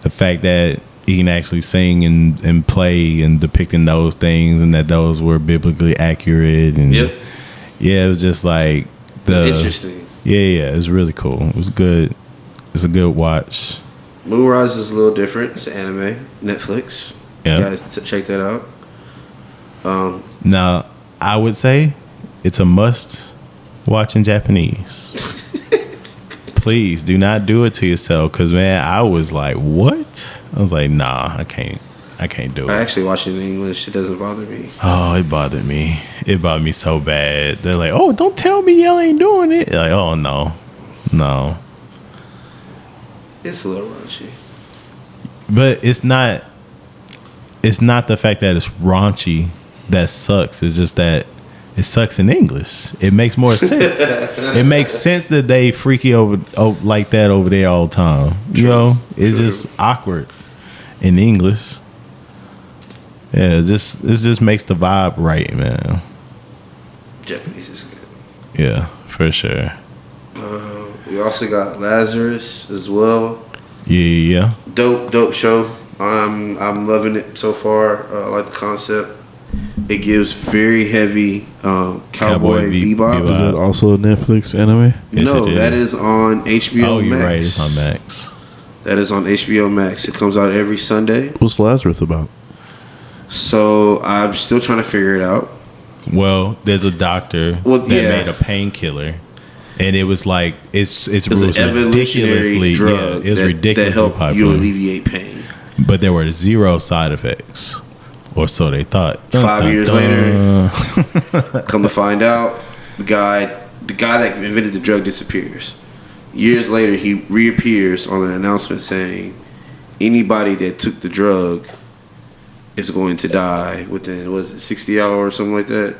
the fact that he can actually sing and play and depicting those things and that those were biblically accurate and yeah, it was just like it's interesting. Yeah, it's really cool. It was good. It's a good watch. Moonrise is a little different. It's an anime, Netflix. Yeah, you guys check that out. Now, I would say it's a must watch in Japanese. Please do not do it to yourself, because man, I was like, what? I was like, nah, I can't do it. I actually watch it in English. It doesn't bother me. Oh, it bothered me. It bothered me so bad. They're like, oh, don't tell me y'all ain't doing it. Like, oh no. It's a little raunchy. But it's not the fact that it's raunchy that sucks. It's just that it sucks in English. It makes more sense. It makes sense that they freaky over like that over there all the time. It's just awkward in English. Yeah, it just makes the vibe right, man. Japanese is good. Yeah, for sure. We also got Lazarus as well. Yeah. Dope show. I'm loving it so far. I like the concept. It gives very heavy Cowboy Bebop. Is that also a Netflix anime? Yes, No, that is on HBO Oh, you're Max. right. It's on Max. That is on HBO Max. It comes out every Sunday. What's Lazarus about? So I'm still trying to figure it out. Well, there's a doctor that made a painkiller, and it was like it's It's an evolutionary drug that helped popular. you alleviate pain. But there were 0 side effects, or so they thought. 5 years later, come to find out, the guy that invented the drug disappears. Years later, he reappears on an announcement saying, anybody that took the drug is going to die within 60 hours or something like that.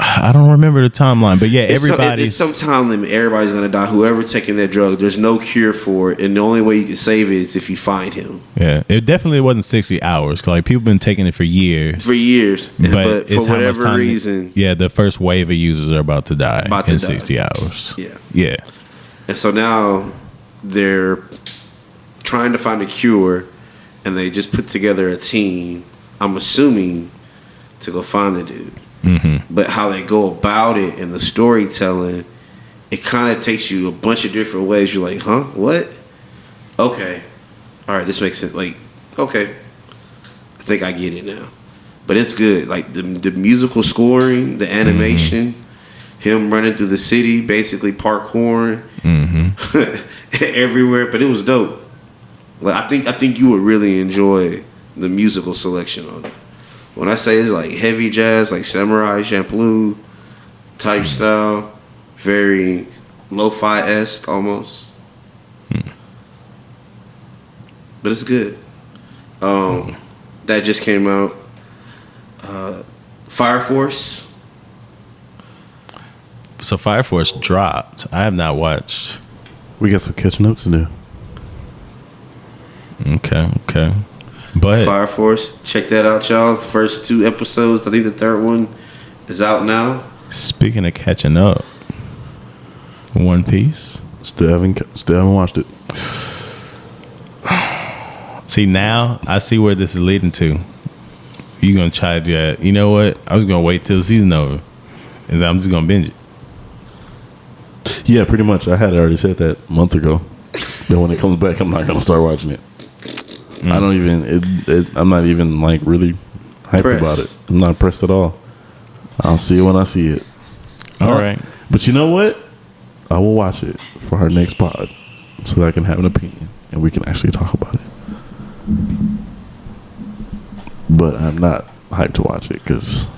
I don't remember the timeline, but yeah, It's some time limit. Everybody's gonna die. Whoever taking that drug, there's no cure for it, and the only way you can save it is if you find him. Yeah, it definitely wasn't 60 hours. 'Cause like people been taking it for years. But for whatever reason, the first wave of users are about to die in 60 hours. Yeah. And so now they're trying to find a cure, and they just put together a team. I'm assuming to go find the dude. Mm-hmm. But how they go about it and the storytelling, it kind of takes you a bunch of different ways. You're like, huh? What? Okay. All right, this makes sense. Like, okay. I think I get it now. But it's good. Like, the musical scoring, the animation, him running through the city, basically parkouring everywhere. But it was dope. Like, I think you would really enjoy the musical selection on it. When I say it's like heavy jazz, like Samurai Champloo type style, very lo-fi-esque almost. But it's good. That just came out. Fire Force. So Fire Force dropped. I have not watched. We got some catching up to do. Okay. But Fire Force, check that out, y'all. The first 2 episodes. I think the third one is out now. Speaking of catching up, One Piece. Still haven't watched it. See, now I see where this is leading to. You gonna try to do that? You know what? I was gonna wait till the season over, and then I'm just gonna binge it. Yeah, pretty much. I had already said that months ago. That when it comes back, I'm not gonna start watching it. I don't even. I'm not even like really hyped about it. I'm not pressed at all. I'll see it when I see it. All right. But you know what? I will watch it for our next pod, so that I can have an opinion and we can actually talk about it. But I'm not hyped to watch it because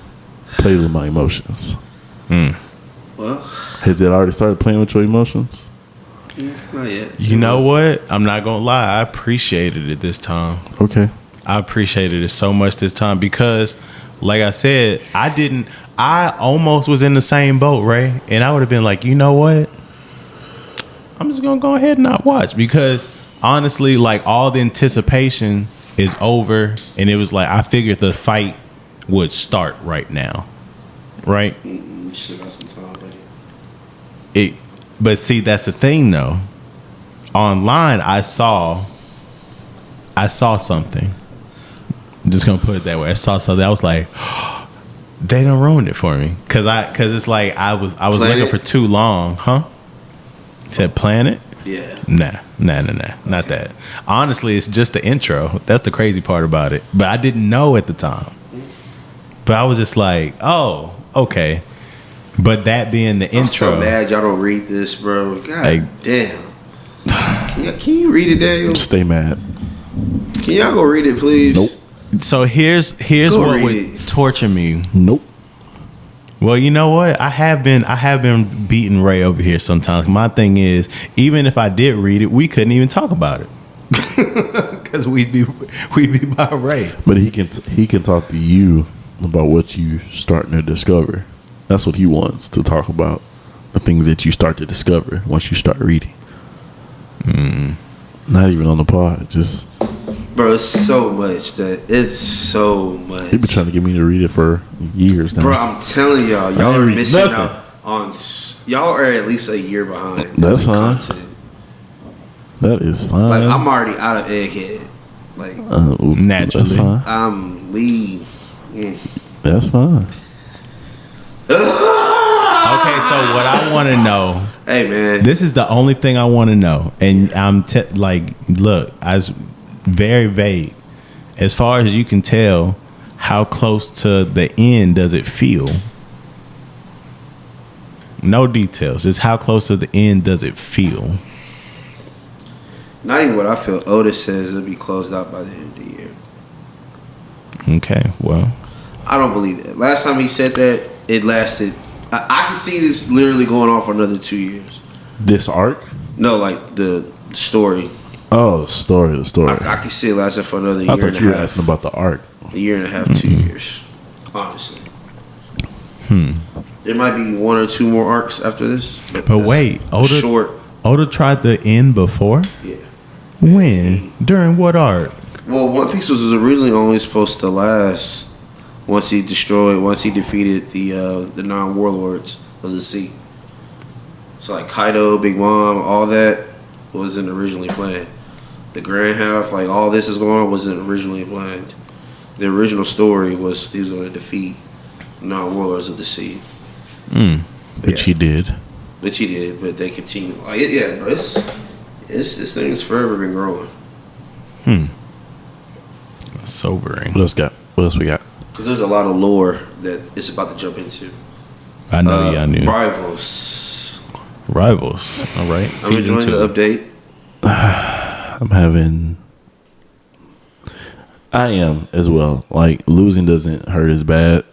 it plays with my emotions. Well, has it already started playing with your emotions? Not yet. You know what? I'm not gonna lie. I appreciated it this time. Okay. I appreciated it so much this time because, like I said, I almost was in the same boat, Ray, and I would have been like, you know what? I'm just gonna go ahead and not watch because honestly, like all the anticipation is over, and it was like I figured the fight would start right now, right? Still got some time, buddy. But see, that's the thing though. Online, I saw something. I'm just gonna put it that way. I saw something. I was like, they done ruined it for me, cause it's like I was looking for too long, huh? Said Planet? Yeah. Nah, not that. Honestly, it's just the intro. That's the crazy part about it. But I didn't know at the time. But I was just like, oh, okay. But that being the intro. I'm so mad y'all don't read this, bro. God like, damn. Can you read it, Daniel? Stay mad. Can y'all go read it, please? Nope. So here's what would torture me. Nope. Well, you know what? I have been beating Ray over here sometimes. My thing is, even if I did read it, we couldn't even talk about it because we'd be by Ray. But he can talk to you about what you starting to discover. That's what he wants to talk about. The things that you start to discover once you start reading. Not even on the pod, just. Bro, it's so much. He been trying to get me to read it for years now. Bro, I'm telling y'all are missing out on. Y'all are at least a year behind. That's fine. Content. That is fine. Like I'm already out of Egghead. Like naturally. That's fine. I'm Lee. That's fine. Okay, so what I want to know. Hey man, This is the only thing I want to know, and I'm look, I was very vague. As far as you can tell, how close to the end does it feel? No details. Just how close to the end does it feel? not even what I feel. Otis says it'll be closed out by the end of the year. Okay, well, I don't believe that. Last time he said that, it lasted. I can see this literally going on for another 2 years. This arc? No, like the story. Oh, the story. I can see it lasting for another year I thought and you a were half. asking about the arc. A year and a half, 2 years. Honestly. There might be 1 or 2 more arcs after this. but that's wait, short. Oda tried the end before? Yeah. When? During what arc? Well, One Piece was originally only supposed to last once he defeated the non-warlords of the sea. So like Kaido, Big Mom, all that wasn't originally planned. The Grand Half, like all this is going on, wasn't originally planned. The original story was he was going to defeat the non-warlords of the sea. Which he did. Which he did, but they continue. Like, yeah, bro, this thing has forever been growing. Sobering. What else we got? Because there's a lot of lore that it's about to jump into. I know y'all knew. Rivals. All right. I'm Season enjoying 2. the update. I am as well. Like, losing doesn't hurt as bad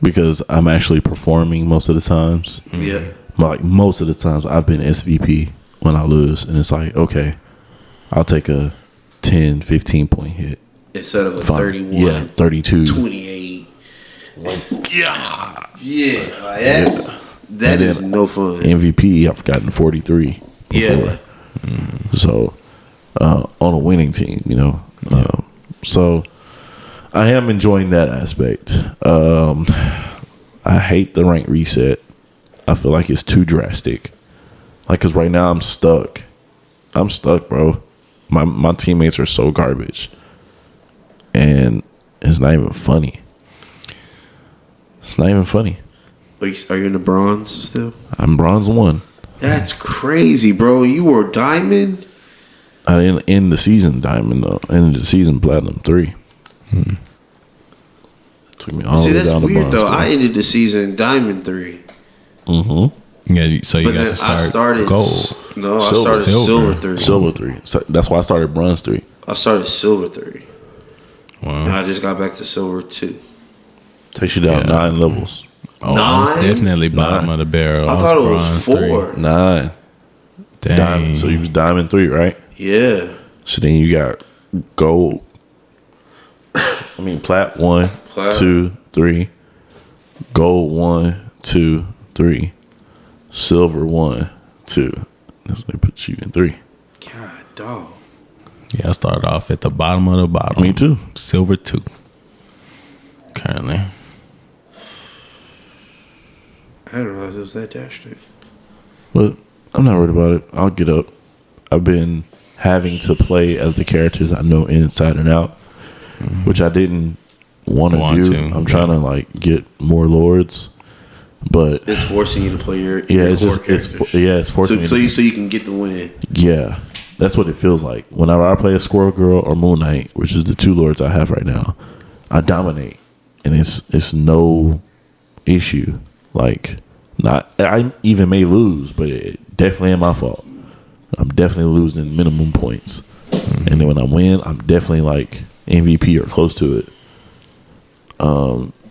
because I'm actually performing most of the times. Yeah. Like, most of the times I've been SVP when I lose, and it's like, okay, I'll take a 10, 15 point hit. Instead of a Fine. 31. Yeah, 32. 28. Yeah. Yeah. Like that is no fun. MVP, I've gotten 43 before. Yeah. So, on a winning team, you know. So, I am enjoying that aspect. I hate the rank reset. I feel like it's too drastic. Like, because right now I'm stuck. I'm stuck, bro. My teammates are so garbage. And it's not even funny. It's not even funny. Are you in the bronze still? I'm bronze 1. That's crazy, bro. You were diamond? I didn't end the season diamond, though. I ended the season platinum 3. Took me all See, the way that's down to weird, bronze though. 3. I ended the season diamond 3. Yeah, so you But got then to start I started gold. No, Silver. I started silver 3. Silver 3. So that's why I started bronze 3. I started silver 3. And Wow. I just got back to silver 2. Takes you down 9 levels. Oh, I was 9? definitely bottom of the barrel. I I thought it was was bronze 4. 3. 9. Dang. Diamond. So you was diamond 3, right? Yeah. So then you got gold. Plat 1, Plat. 2, 3. Gold 1, 2, 3. Silver 1, 2. That's what they put you in 3. God, dog. Yeah, I started off at the bottom of the bottom. Me too. Silver 2. Currently. I didn't realize it was that drastic. But I'm not worried about it. I'll get up. I've been having to play as the characters I know inside and out, which I didn't want to do. I'm trying to like get more lords, but It's forcing you to play your it's core just, characters. it's forcing me. so you can get the win. Yeah, that's what it feels like. Whenever I play a Squirrel Girl or Moon Knight, which is the 2 lords I have right now, I dominate, and it's no issue. Like, I even may lose, but it definitely ain't my fault. I'm definitely losing minimum points, and then when I win, I'm definitely like MVP or close to it.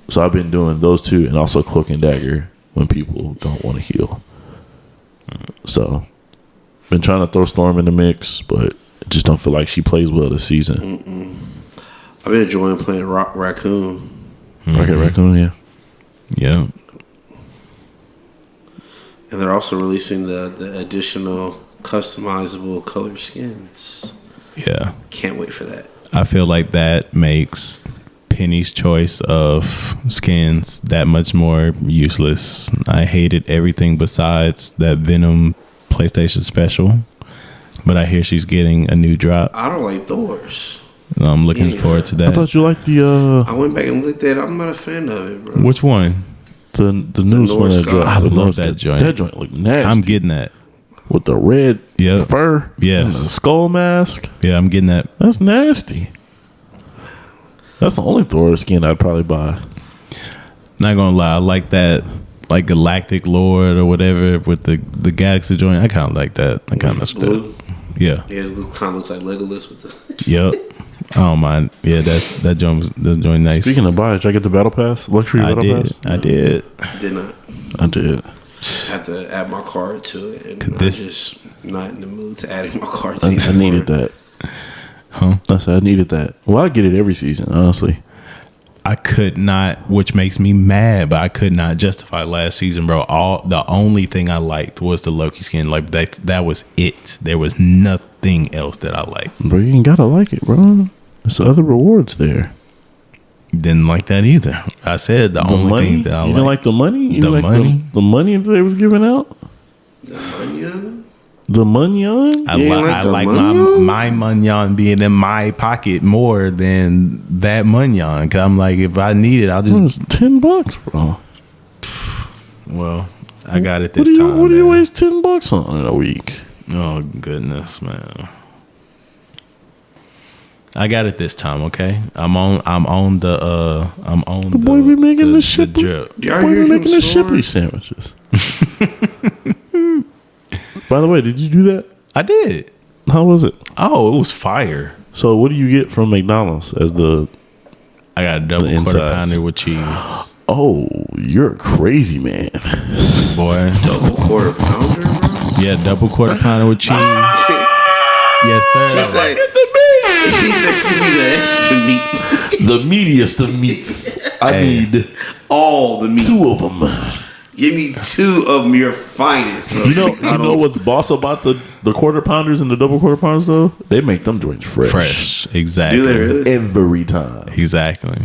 So I've been doing those 2, and also Cloak and Dagger when people don't want to heal. So, been trying to throw Storm in the mix, but I just don't feel like she plays well this season. I've been enjoying playing Raccoon. Okay, Raccoon, yeah. Yeah. And they're also releasing the additional customizable color skins. Yeah. Can't wait for that. I feel like that makes Penny's choice of skins that much more useless. I hated everything besides that Venom PlayStation special, but I hear she's getting a new drop. I don't like Thor's. I'm looking forward to that. I thought you liked the. I went back and looked at it. I'm not a fan of it, bro. Which one? The newest one that dropped. I love that joint. That joint look nasty. I'm getting that. With the red fur. Yes. And the skull mask. Yeah, I'm getting that. That's nasty. That's the only Thor skin I'd probably buy. Not gonna lie, I like that, like Galactic Lord or whatever with the Galaxy joint. I kind of like that. I kind of messed with it. Yeah. Yeah, it kind of looks like Legolas with the. Yep. I don't mind. Yeah, that joint nice. Speaking of buy, did I get the battle pass? Luxury battle pass? I did. Did not. I did. I have to add my card to it, and I'm just not in the mood to adding my card to it. I needed that. Huh? I said I needed that. Well, I get it every season, honestly. I could not, which makes me mad, but I could not justify last season, bro. The only thing I liked was the Loki skin. Like that was it. There was nothing else that I liked. Bro, you ain't gotta like it, bro. There's other rewards there. Didn't like that either. I said the only money? thing that I liked. You didn't like the money? You the like money? The money that they was giving out? The Munyon? The Munyon? I like my Munyon being in my pocket more than that Munyon. Cause I'm like, if I need it, I'll just. It was $10, bro. Well, I got it this time. What do you waste $10 on in a week? Oh goodness, man. I got it this time, okay? I'm on the boy be making the drip. Y'all Boy hear be him making the snoring? Shipley sandwiches. By the way, did you do that? I did. How was it? Oh, it was fire. So what do you get from McDonald's as the I got a double quarter insides. pounder with cheese. Oh, you're a crazy man. Boy. Double quarter pounder, bro? Yeah, double quarter pounder with cheese. Yes, sir. He said, give me the extra meat. The meatiest of meats. I need All the meat. 2 of them. Give me 2 of your finest. You know what's boss about the quarter pounders and the double quarter pounders though? They make them joints fresh. Exactly. Do they really? Every time. Exactly.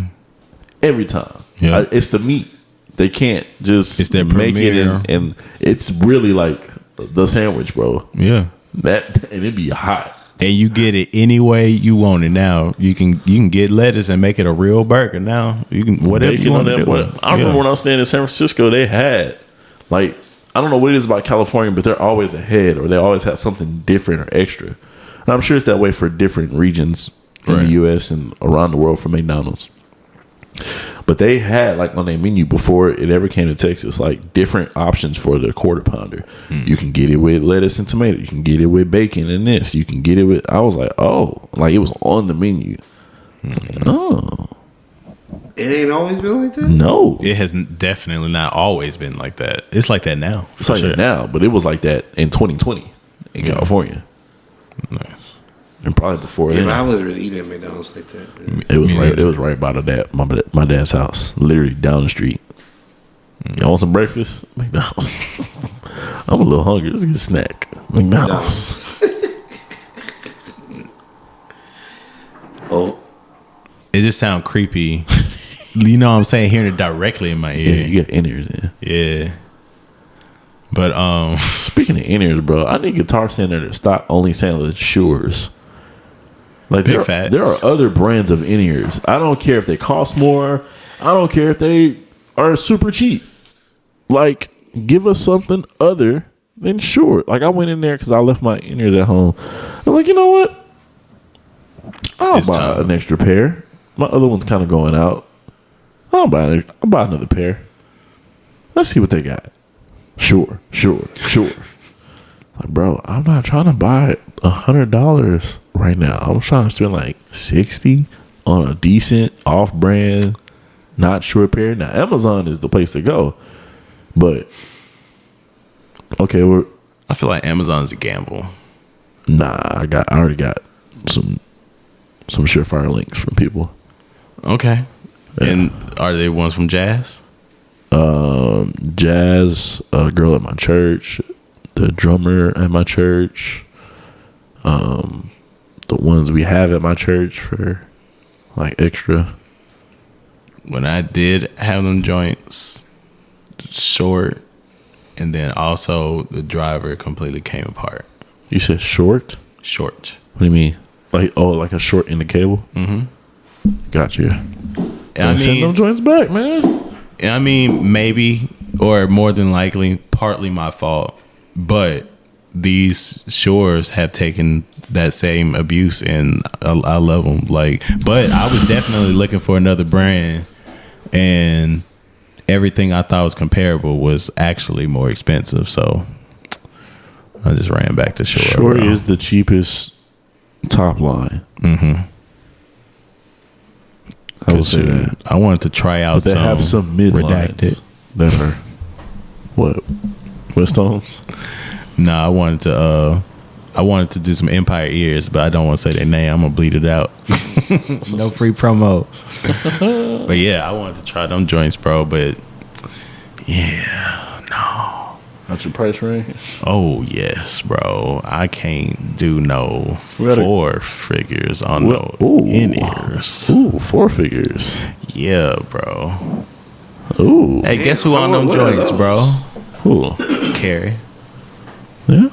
Every time. Yeah. It's the meat. They can't just It's their make premier. it and it's really like the sandwich, bro. Yeah. And it'd be hot. And you get it any way you want it now. You can get lettuce and make it a real burger now. You can whatever Bacon you want on to that. do. I remember when I was staying in San Francisco, they had like I don't know what it is about California, but they're always ahead or they always have something different or extra. And I'm sure it's that way for different regions in Right. the US and around the world for McDonald's. But they had like on their menu before it ever came to Texas, like different options for the quarter pounder. You can get it with lettuce and tomato. You can get it with bacon and this. You can get it with. I was like, oh, like it was on the menu. Like, oh It ain't always been like that? no, It has definitely not always been like that. It's like that now. it's like that now, but it was like that in 2020 in California, Nice. and probably before Yeah, then. but I wasn't really eating at McDonald's like that. It was Me right. neither. It was right by my dad's house, literally down the street. You want some breakfast? McDonald's. I'm a little hungry. Let's get a snack. McDonald's. Oh, It just sounds creepy. You know what I'm saying? Hearing it directly in my Yeah, ear. you got in-ears in. Yeah. But Speaking of in-ears, bro, I need Guitar Center to stop only selling Shure. Like Big facts. there are other brands of in-ears. I don't care if they cost more. I don't care if they are super cheap. Like, give us something other than Shure. Like, I went in there because I left my in-ears at home. I was like, you know what? I'll It's buy time. an extra pair. My other one's kind of going out. I'll buy another pair. Let's see what they got. Sure. Like, bro, I'm not trying to buy $100 right now. I'm trying to spend like $60 on a decent off-brand, not Shure pair. Now, Amazon is the place to go, but okay, I feel like Amazon's a gamble. I already got some surefire links from people. Okay. And are they ones from Jazz? Jazz, a girl at my church, the drummer at my church, the ones we have at my church for like extra. When I did have them joints short, and then also the driver completely came apart. You said short? Short. What do you mean? Like a short in the cable. Gotcha. Send them joints back, man. I mean, maybe or more than likely, partly my fault, but these shores have taken that same abuse, and I love them. Like, but I was definitely looking for another brand, and everything I thought was comparable was actually more expensive. So I just ran back to Shore. Shore is the cheapest top line. I would say that. I wanted to try out. But they have some mid lines that are what Westtones. No, I wanted to do some Empire ears, but I don't want to say their name. I'm gonna bleed it out. No free promo. But yeah, I wanted to try them joints, bro. But yeah, no. Not your price range? Oh yes, bro. I can't do no 4 figures on no in-ears. Ooh, 4 figures. Yeah, bro. Ooh. Hey, guess who on them joints, bro? Who? Carrie. Yeah.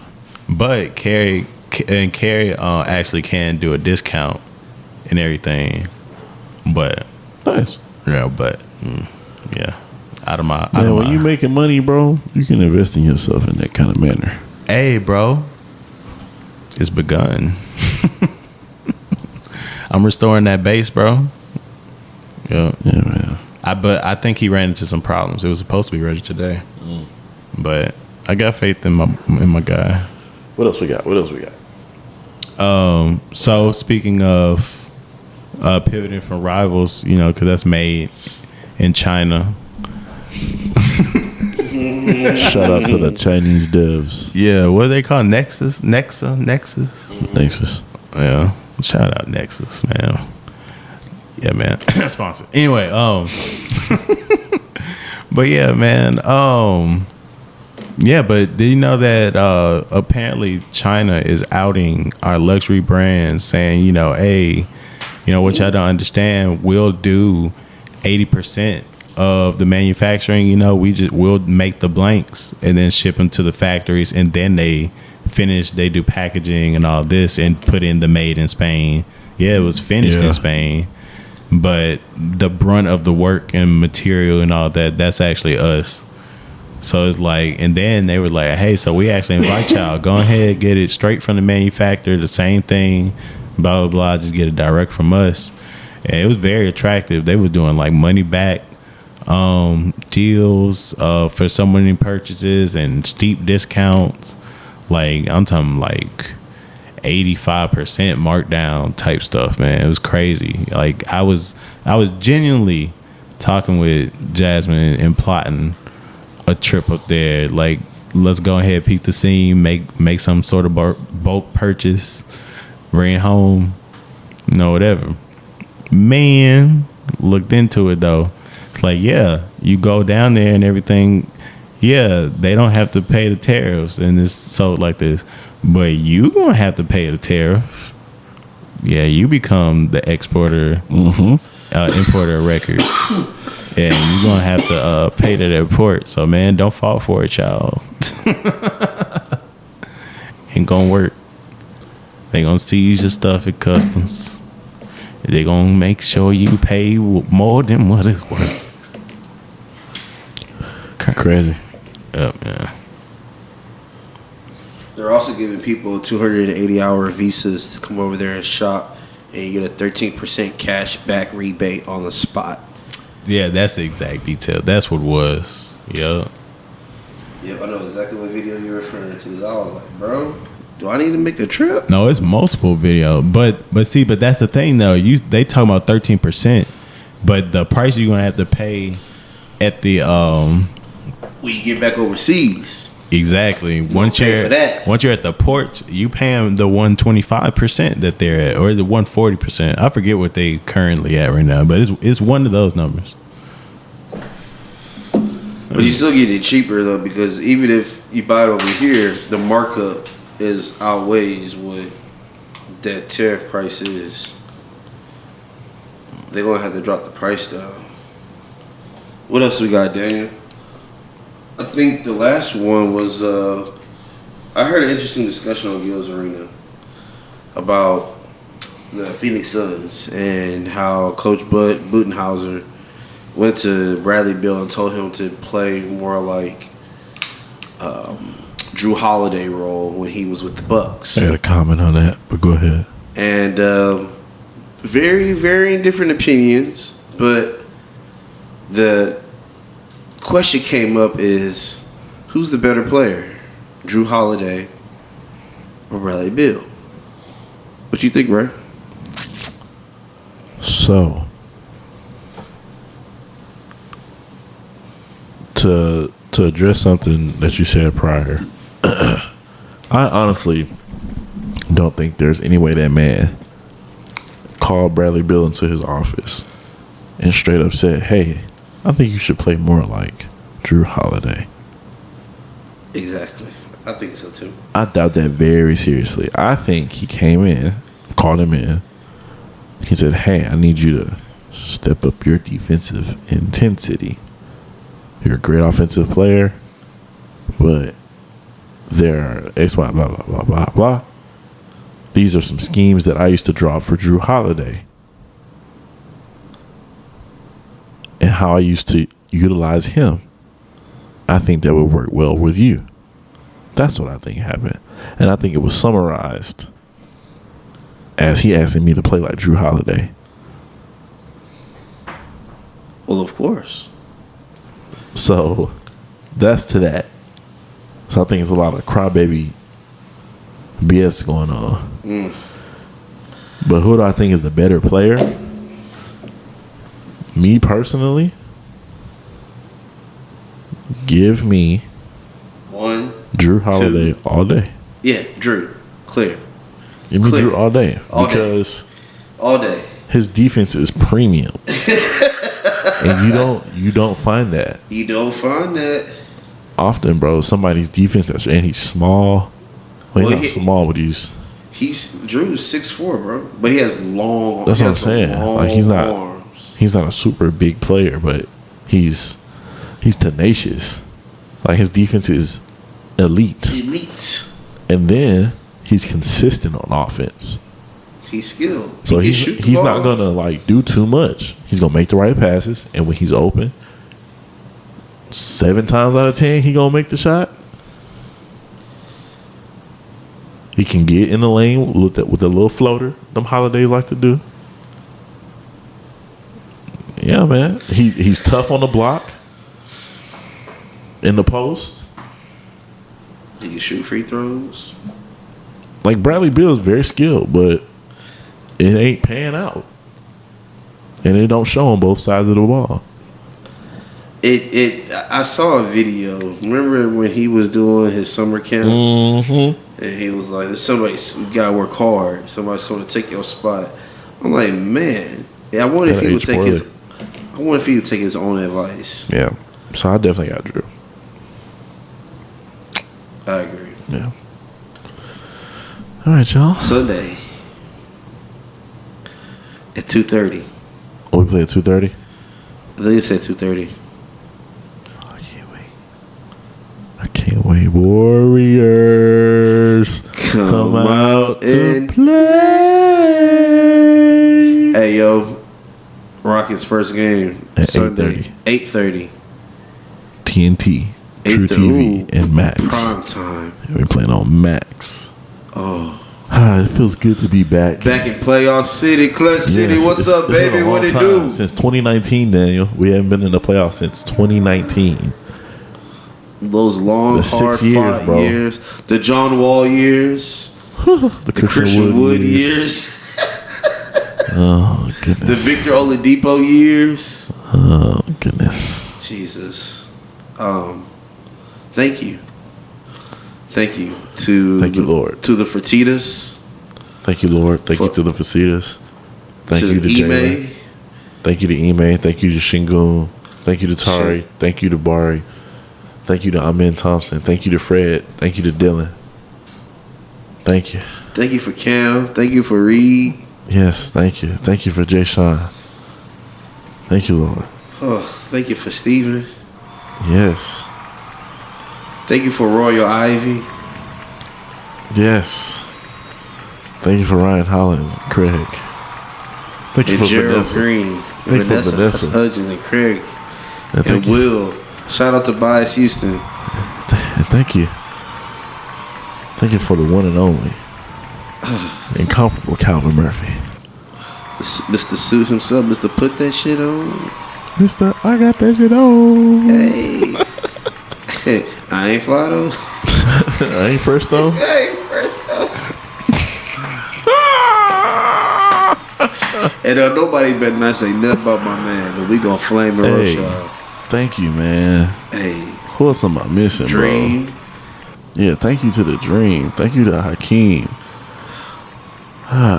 But Carrie actually can do a discount and everything. But nice. Yeah, but yeah. When you making money, bro, you can invest in yourself in that kind of manner. Hey, bro. It's begun. I'm restoring that base, bro. Yeah, man. But I think he ran into some problems. It was supposed to be ready today, but I got faith in my guy. What else we got? So speaking of pivoting from rivals, because that's made in China. Shout out to the Chinese devs. Yeah, what do they call Nexus? Nexus. Yeah, shout out Nexus, man. Yeah, man. Sponsor. Anyway, but yeah, man. Yeah, but did you know that apparently China is outing our luxury brands, saying, hey, what y'all don't understand, we'll do 80% of the manufacturing. We'll make the blanks and then ship them to the factories, and then they do packaging and all this and put in the made in Spain. Yeah, it was finished in Spain, but the brunt of the work and material and all that's actually us. So it's like, and then they were like, hey, so we actually invite y'all, go ahead, get it straight from the manufacturer, the same thing, blah, blah, blah, just get it direct from us. And it was very attractive. They were doing like money back deals for so many purchases and steep discounts. Like, I'm talking like 85% markdown type stuff, man. It was crazy. Like, I was genuinely talking with Jasmine and plotting a trip up there. Like, let's go ahead, peep the scene, make some sort of bulk purchase, bring it home, whatever. Man, looked into it though. It's like, yeah, you go down there and everything. Yeah, they don't have to pay the tariffs, and it's sold like this. But you gonna have to pay the tariff. Yeah, you become the exporter, importer of record, and you're gonna have to pay to the port. So, man, don't fall for it, y'all. Ain't gonna work. They gonna seize your stuff at customs. They gonna make sure you pay more than what it's worth. Crazy. Yeah. They're also giving people 280-hour visas to come over there and shop, and you get a 13% cash back rebate on the spot. Yeah, that's the exact detail. That's what it was. Yeah. Yep, I know exactly what video you're referring to. I was like, bro, do I need to make a trip? No, it's multiple video. But that's the thing though. They talking about 13%, but the price you're gonna have to pay at the when you get back overseas. Exactly. Once you're at the port, you pay them the 125% that they're at, or is it 140%? I forget what they currently at right now, but it's one of those numbers. But you still get it cheaper though, because even if you buy it over here, the markup outweighs what that tariff price is. They're gonna have to drop the price down. What else we got, Daniel? I think the last one was I heard an interesting discussion on Gil's Arena about the Phoenix Suns and how Coach Bud Budenhauser went to Bradley Beal and told him to play more like Drew Holiday role when he was with the Bucks. I had a comment on that, but go ahead. And very, very different opinions, but the question came up is, who's the better player, Drew Holiday or Bradley Beal? What you think, Ray? So, to address something that you said prior, I honestly don't think there's any way that man called Bradley Beal into his office and straight up said, "Hey, I think you should play more like Drew Holiday." Exactly. I think so too. I doubt that very seriously. I think he came in, called him in. He said, "Hey, I need you to step up your defensive intensity. You're a great offensive player, but there are X, Y, blah, blah, blah, blah, blah. These are some schemes that I used to draw for Drew Holiday and how I used to utilize him. I think that would work well with you." That's what I think happened. And I think it was summarized as he asking me to play like Drew Holiday. Well, of course. So that's to that. So I think it's a lot of crybaby BS going on. But who do I think is the better player? Me personally, give me Drew Holiday all day. Yeah, Drew. Clear. Give me Drew all day. Because all day. His defense is premium. And you don't find that. You don't find that often, bro. Somebody's defense and he's small. Well, he's not small, but he's Drew's 6'4", bro. But he has long. That's what I'm saying. Like he's not arms. He's not a super big player, but he's tenacious. Like his defense is elite. And then he's consistent on offense. He's skilled. So he's not gonna like do too much. He's gonna make the right passes, and when he's open, 7 times out of 10, he gonna make the shot. He can get in the lane with a little floater. Them Holidays like to do. Yeah, man. He's tough on the block. In the post. He can shoot free throws. Like Bradley Beal is very skilled, but it ain't paying out. And it don't show on both sides of the ball. I saw a video. Remember when he was doing his summer camp? Mm-hmm. And he was like, you gotta work hard. Somebody's gonna take your spot. I'm like, man. I wonder if he would take his own advice. Yeah. So I definitely got Drew. I agree. Yeah. All right, y'all. Sunday at 2:30. Oh, we play at 2:30? I think it said 2:30. I can't wait. I can't wait. Warriors, come out to play. Hey, yo. Rockets first game. At Sunday. 8:30. TNT, True TV, and Max. Prime time. We're playing on Max. Oh. It feels good to be back. Back in playoff city, Clutch City. What's up, baby? What it do? Since 2019, Daniel. We haven't been in the playoffs since 2019. Those long, hard fought years. The John Wall years. the Christian Wood years. Oh, goodness. The Victor Oladipo years. Oh, goodness. Jesus. Thank you. Thank you Lord. To the Fertitas. Thank you, Lord. Thank you to the Facitas. Thank you to Jalen. Thank you to Ime. Thank you to Shingun. Thank you to Tari. Thank you to Bari. Thank you to Amin Thompson. Thank you to Fred. Thank you to Dylan. Thank you. Thank you for Cam. Thank you for Reed. Yes, thank you. Thank you for Jay Sean. Thank you, Lord. Oh, thank you for Steven. Yes. Thank you for Royal Ivy. Yes. Thank you for Ryan Hollins, Craig. Thank you and for Gerald Vanessa. Green, Thank you for Vanessa. Hudgens, and Craig, And Will. Shout out to Bias Houston. And thank you. Thank you for the one and only incomparable Calvin Murphy. Mr. Suit himself, Mr. Put That Shit On. Mr. I got that shit on. Hey, I ain't fly though. I ain't first though. And nobody better not say nothing about my man, cause we gonna flame the Hey, Rochelle. thank you, man. Hey, Who else am I missing, Dream. bro? Yeah, thank you to the Dream. Thank you to Hakeem.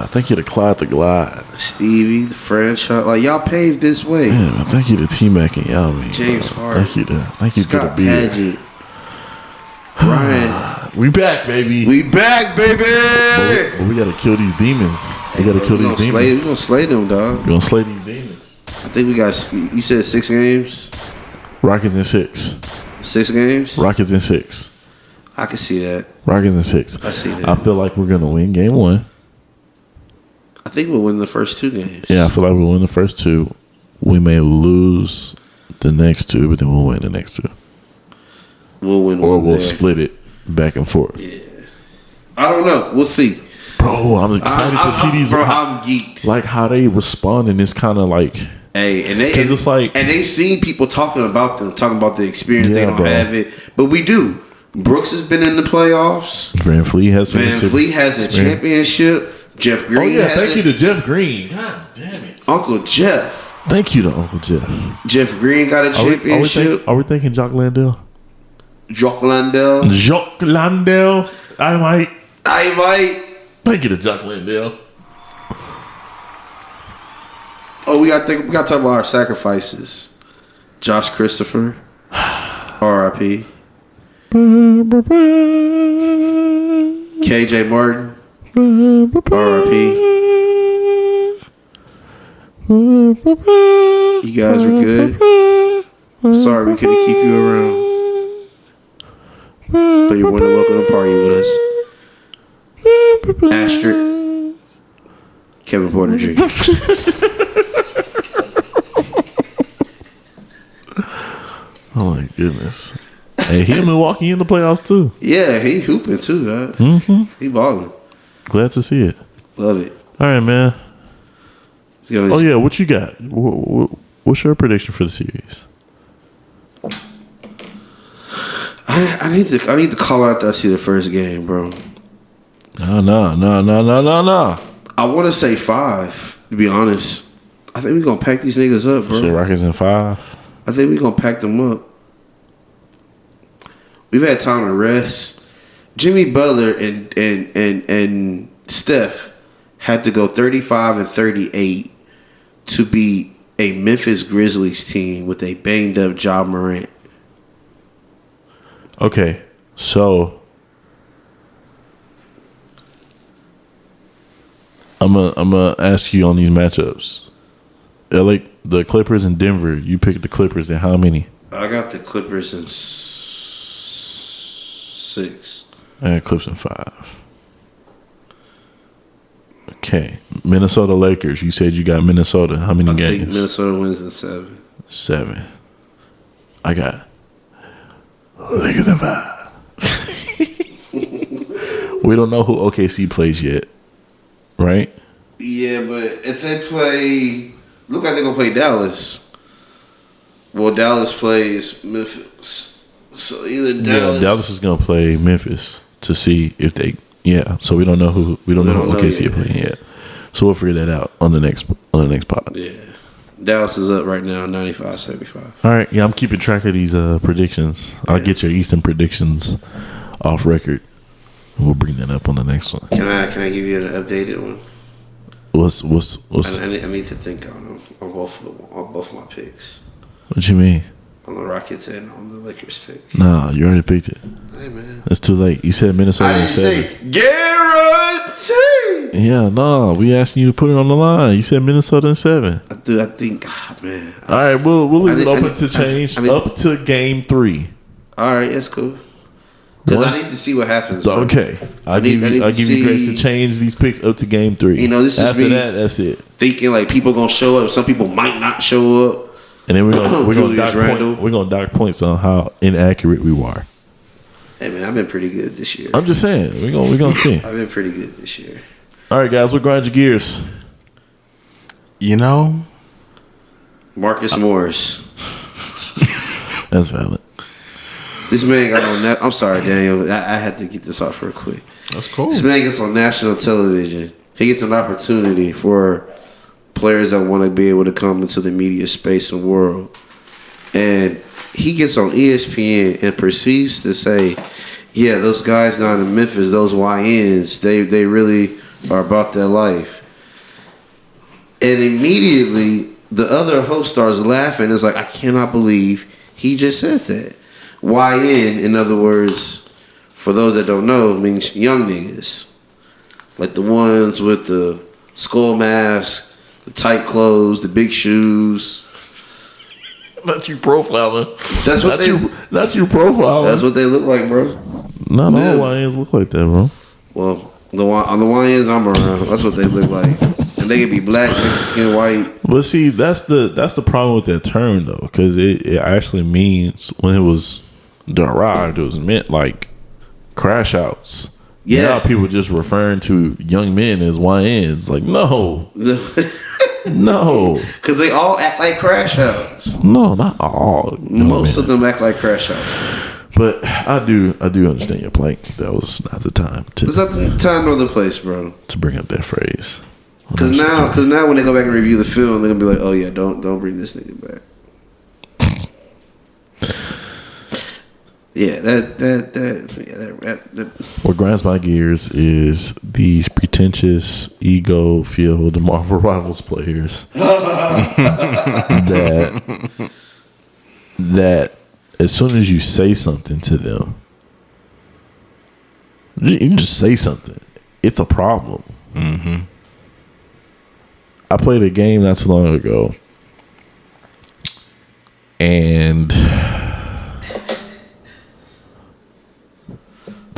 Thank you to Clyde the Glide. Stevie, the franchise, like y'all paved this way. Yeah, man, thank you to T-Mac and Yami. James bro. Hart. Thank you to Scott the beard. Padgett. Ryan. We back, baby. We back, baby. But we gotta kill these demons. We gotta kill these demons. We gonna slay them, dog. We gonna slay these demons. I think we got. You said 6 games. Rockets in 6. 6 games. Rockets in 6. I can see that. Rockets in 6. I see that. I feel like we're gonna win game 1. I think we'll win the first 2 games. Yeah, I feel like we'll win the first 2. We may lose the next 2, but then we'll win the next 2. We'll win. Or we'll there. split it back and forth. Yeah. I don't know. We'll see. Bro, I'm excited to see these. Bro, I'm geeked. Like how they respond in this kind of like. Hey, and Because it's like. and they've seen people talking about them, talking about the experience. Yeah, They don't bro. have it, but we do. Brooks has been in the playoffs. Van Fleet has a championship. Jeff Green. Oh yeah, has thank you to Jeff Green. God damn it, Uncle Jeff. Thank you to Uncle Jeff. Jeff Green got a championship. Are we thinking Jock Landell? Jock Landell. Jock Landell. I might. Thank you to Jock Landell. Oh, we got to talk about our sacrifices. Josh Christopher, R.I.P. KJ Martin, R.I.P. You guys were good. I'm sorry we couldn't keep you around, but you're more than welcome to party with us. Asterisk. Kevin Porter Jr. Oh my goodness. Hey, he in Milwaukee in the playoffs too. Yeah, he hooping too, huh? He balling. Glad to see it. Love it. All right, man. Oh yeah, what you got? What's your prediction for the series? I need to call out that I see the first game, bro. No. I want to say 5. To be honest, I think we're gonna pack these niggas up, bro. Shit, Rockets in 5. I think we're gonna pack them up. We've had time to rest. Jimmy Butler and Steph had to go 35 and 38 to beat a Memphis Grizzlies team with a banged up Ja Morant. Okay, so I'm gonna ask you on these matchups. The Clippers and Denver. You picked the Clippers and how many? I got the Clippers in 6. I got Clips in 5. Okay, Minnesota Lakers. You said you got Minnesota. How many I games? think Minnesota wins in 7. 7. I got Lakers in 5. We don't know who OKC plays yet, right? Yeah, but if they play, look like they're gonna play Dallas. Well, Dallas plays Memphis, so either Dallas. Yeah, Dallas is gonna play Memphis to see if they. Yeah, so we don't know who OKC are playing yet. So we'll figure that out on the next pod. Yeah, Dallas is up right now, 95-75. All right, yeah, I'm keeping track of these predictions. I'll get your Eastern predictions off record. We'll bring that up on the next one. Can I give you an updated one? What's I need to think on both of my picks. What you mean? On the Rockets and on the Lakers pick. Nah, you already picked it. Hey man, It's too late. You said Minnesota. I didn't say guarantee. Yeah, no, we asking you to put it on the line. You said Minnesota in 7. I think, man. All right, we'll leave it open to change up to game 3. All right, that's cool. Because I need to see what happens. Bro. Okay, I'll give you grace to change these picks up to game 3. You know, this is after me that. That's it. Thinking like people gonna show up. Some people might not show up. And then we're gonna dock points on how inaccurate we were. Hey man, I've been pretty good this year. I'm just saying we're gonna see. I've been pretty good this year. All right, guys, what grind your gears? You know, Marcus Morris. That's valid. This man got on. I'm sorry, Daniel. I had to get this off real quick. that's cool. This man gets on national television. He gets an opportunity for players that want to be able to come into the media space and world. And he gets on ESPN and proceeds to say, yeah, those guys down in Memphis, those YNs, they really are about their life. And immediately, the other host starts laughing. It's like, I cannot believe he just said that. YN, in other words, for those that don't know, means young niggas. Like the ones with the skull mask, the tight clothes, the big shoes. Not you profiling. That's what not you profiling. That's what they look like, bro. Not all YNs look like that, bro. Well, on the YNs I'm around, that's what they look like. And they can be black, Mexican, white. But see, that's the problem with that term though, because it actually means when it was derived, it was meant like crash outs. Yeah. Now people just referring to young men as YNs. Like, no. No. Because they all act like crash outs. No, not all. Most of them act like crash outs. But I do understand your plight. That was not the time. It's not the time nor the place, bro. To bring up that phrase. Because now when they go back and review the film, they're going to be like, oh yeah, don't bring this nigga back. Yeah, that. What grinds my gears is these pretentious, ego-filled Marvel Rivals players that as soon as you say something to them, you can just say something. It's a problem. Mm-hmm. I played a game not too long ago, and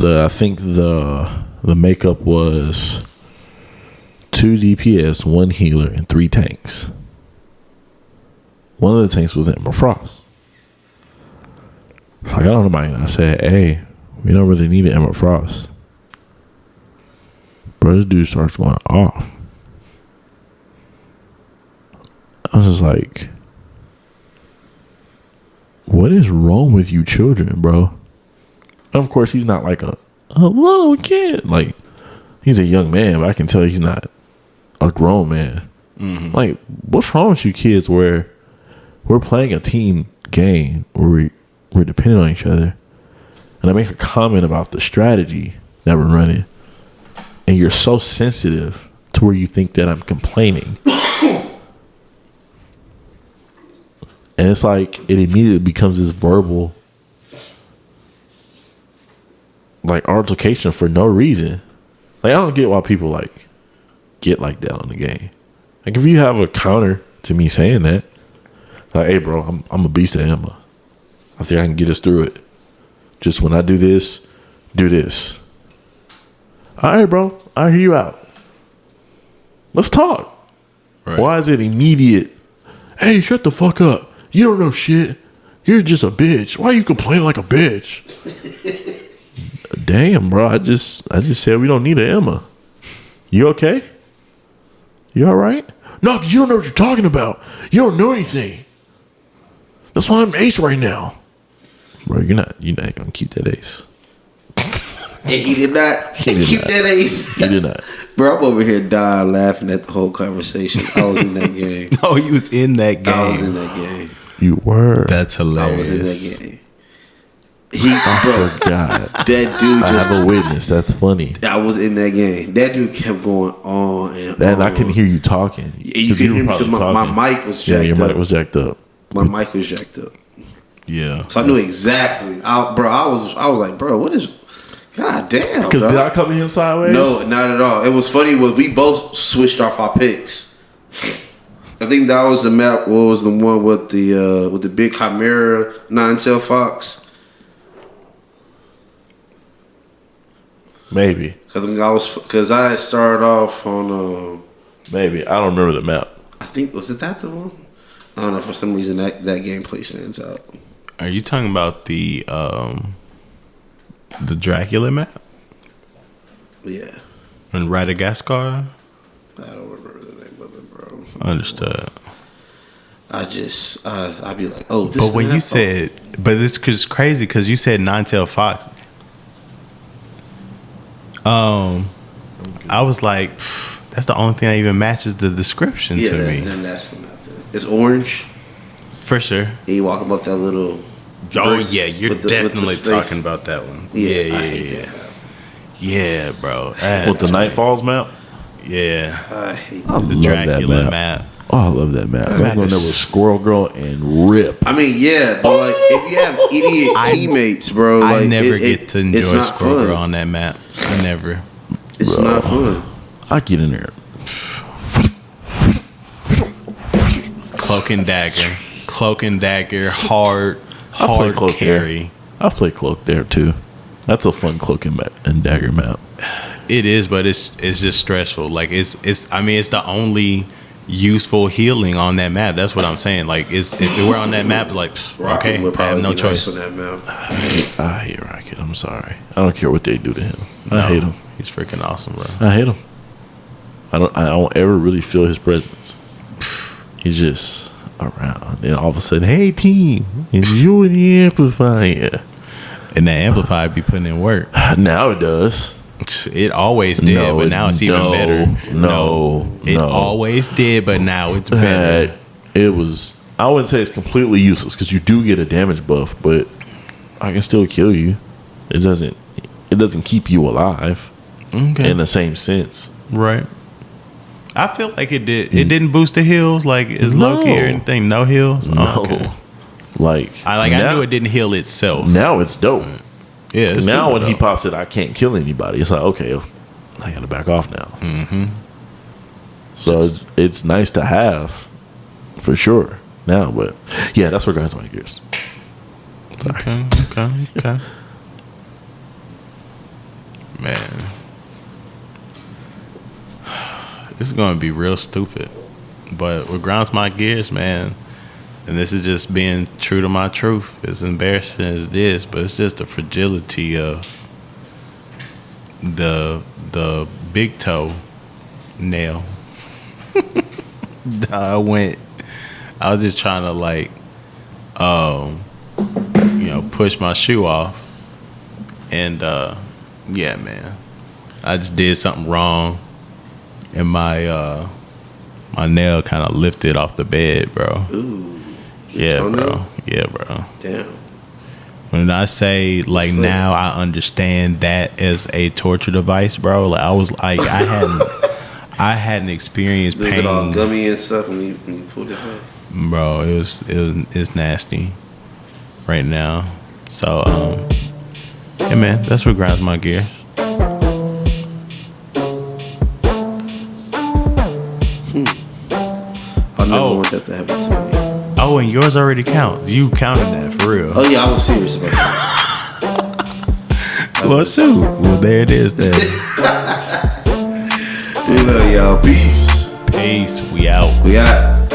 I think the makeup was 2 DPS, 1 healer, and 3 tanks. One of the tanks was Emma Frost. So I got on the mic and I said, hey, we don't really need an Emma Frost. Bro, this dude starts going off. I was just like, what is wrong with you children, bro? And of course, he's not like a little kid. Like, he's a young man, but I can tell he's not a grown man. Mm-hmm. Like, what's wrong with you kids where we're playing a team game where we're dependent on each other, and I make a comment about the strategy that we're running, and you're so sensitive to where you think that I'm complaining. And it's like it immediately becomes this verbal like altercation for no reason. Like, I don't get why people like get like that on the game. Like, if you have a counter to me saying that, like, hey bro, I'm a beast at Emma. I think I can get us through it. Just when I do this, do this. All right, bro, I hear you out. Let's talk. Right. Why is it immediate? Hey, shut the fuck up. You don't know shit. You're just a bitch. Why you complaining like a bitch? Damn, bro. I just said we don't need an Emma. You okay? You all right? No, because you don't know what you're talking about. You don't know anything. That's why I'm ace right now. Bro, you're not gonna keep that ace. Yeah, he did not keep that ace. He did not. Bro, I'm over here dying laughing at the whole conversation. I was in that game. Oh, you was in that game. I was in that game. You were. That's hilarious. I was in that game. I forgot. That dude I have a witness. That's funny. I was in that game. That dude kept going on and on. I couldn't hear you talking. You could hear me because my mic was jacked up. Yeah, your mic was jacked up. My mic was jacked up. Yeah. So I knew exactly. I was like, bro, what is... God damn. Because did I come to him sideways? No, not at all. It was funny was we both switched off our picks. I think that was the map. What was the one with the big Chimera 9-tail fox? Maybe. Because I started off on. Maybe. I don't remember the map. I think, was it that the one? I don't know. For some reason, that gameplay stands out. Are you talking about the Dracula map? Yeah. In Madagascar? I don't remember the name of it, bro. Understood. I'd be like, oh, this but when you said, but this is crazy because you said Nine-Tailed Fox. I was like, that's the only thing that even matches the description to me. Then that's the map. It's orange. For sure. And you walk up that little. Oh, yeah, you're definitely talking about that one. Yeah. Yeah, bro. With the Nightfalls map? Yeah. I hate I that. love Dracula that map. Oh, I love that map. I'm going there with Squirrel Girl and Rip. I mean, yeah, but like if you have idiot teammates, bro, like, I never get to it's enjoy not Squirrel fun. Girl on that map. I never. It's Bro. not fun. I get in there. Cloak and Dagger, hard Cloak carry. there. I've played Cloak there too. That's a fun Cloak and Dagger map. It is, but it's just stressful. Like it's the only useful healing on that map. That's what I'm saying. Like if it were on that map, like Rocket would I have probably no be choice. nice on that map. I hate Rocket. I'm sorry. I don't care what they do to him. I hate him. He's freaking awesome, bro. I hate him. I don't ever really feel his presence. He's just around. Then all of a sudden, hey team, enjoy the amplifier. And that amplifier be putting in work. Now it does. It always did, but now it's even better. It always did, but now it's better. It was. I wouldn't say it's completely useless because you do get a damage buff, but I can still kill you. It doesn't keep you alive. Okay. In the same sense, right? I feel like it did. It didn't boost the heals, like is Loki or anything. No heals. No. Okay. I knew it didn't heal itself. Now it's dope. Yeah. It's now when dope. he pops it, I can't kill anybody. It's like, okay, I gotta back off now. Mm-hmm. So it's nice to have, for sure. Now, but yeah, that's where guys my gears. Sorry. Okay. Man, this is gonna be real stupid, but what grinds my gears, man, and this is just being true to my truth. As embarrassing as this, but it's just the fragility of the big toe nail. I was just trying to push my shoe off, and yeah, man, I just did something wrong, and my nail kind of lifted off the bed, bro. Ooh. Yeah, bro. Yeah, bro. Damn. When I say now I understand that as a torture device, bro. Like I was like I hadn't experienced pain. Was it all gummy and stuff when you pulled it back? Bro, it's nasty right now. So yeah, man, that's what grinds my gears. I never want that to happen to me. Oh, and yours already count. You counted that for real. Oh yeah, I was serious about that. Well, shoot. Well, there it is then. We love y'all. Peace. Peace. We out. We out.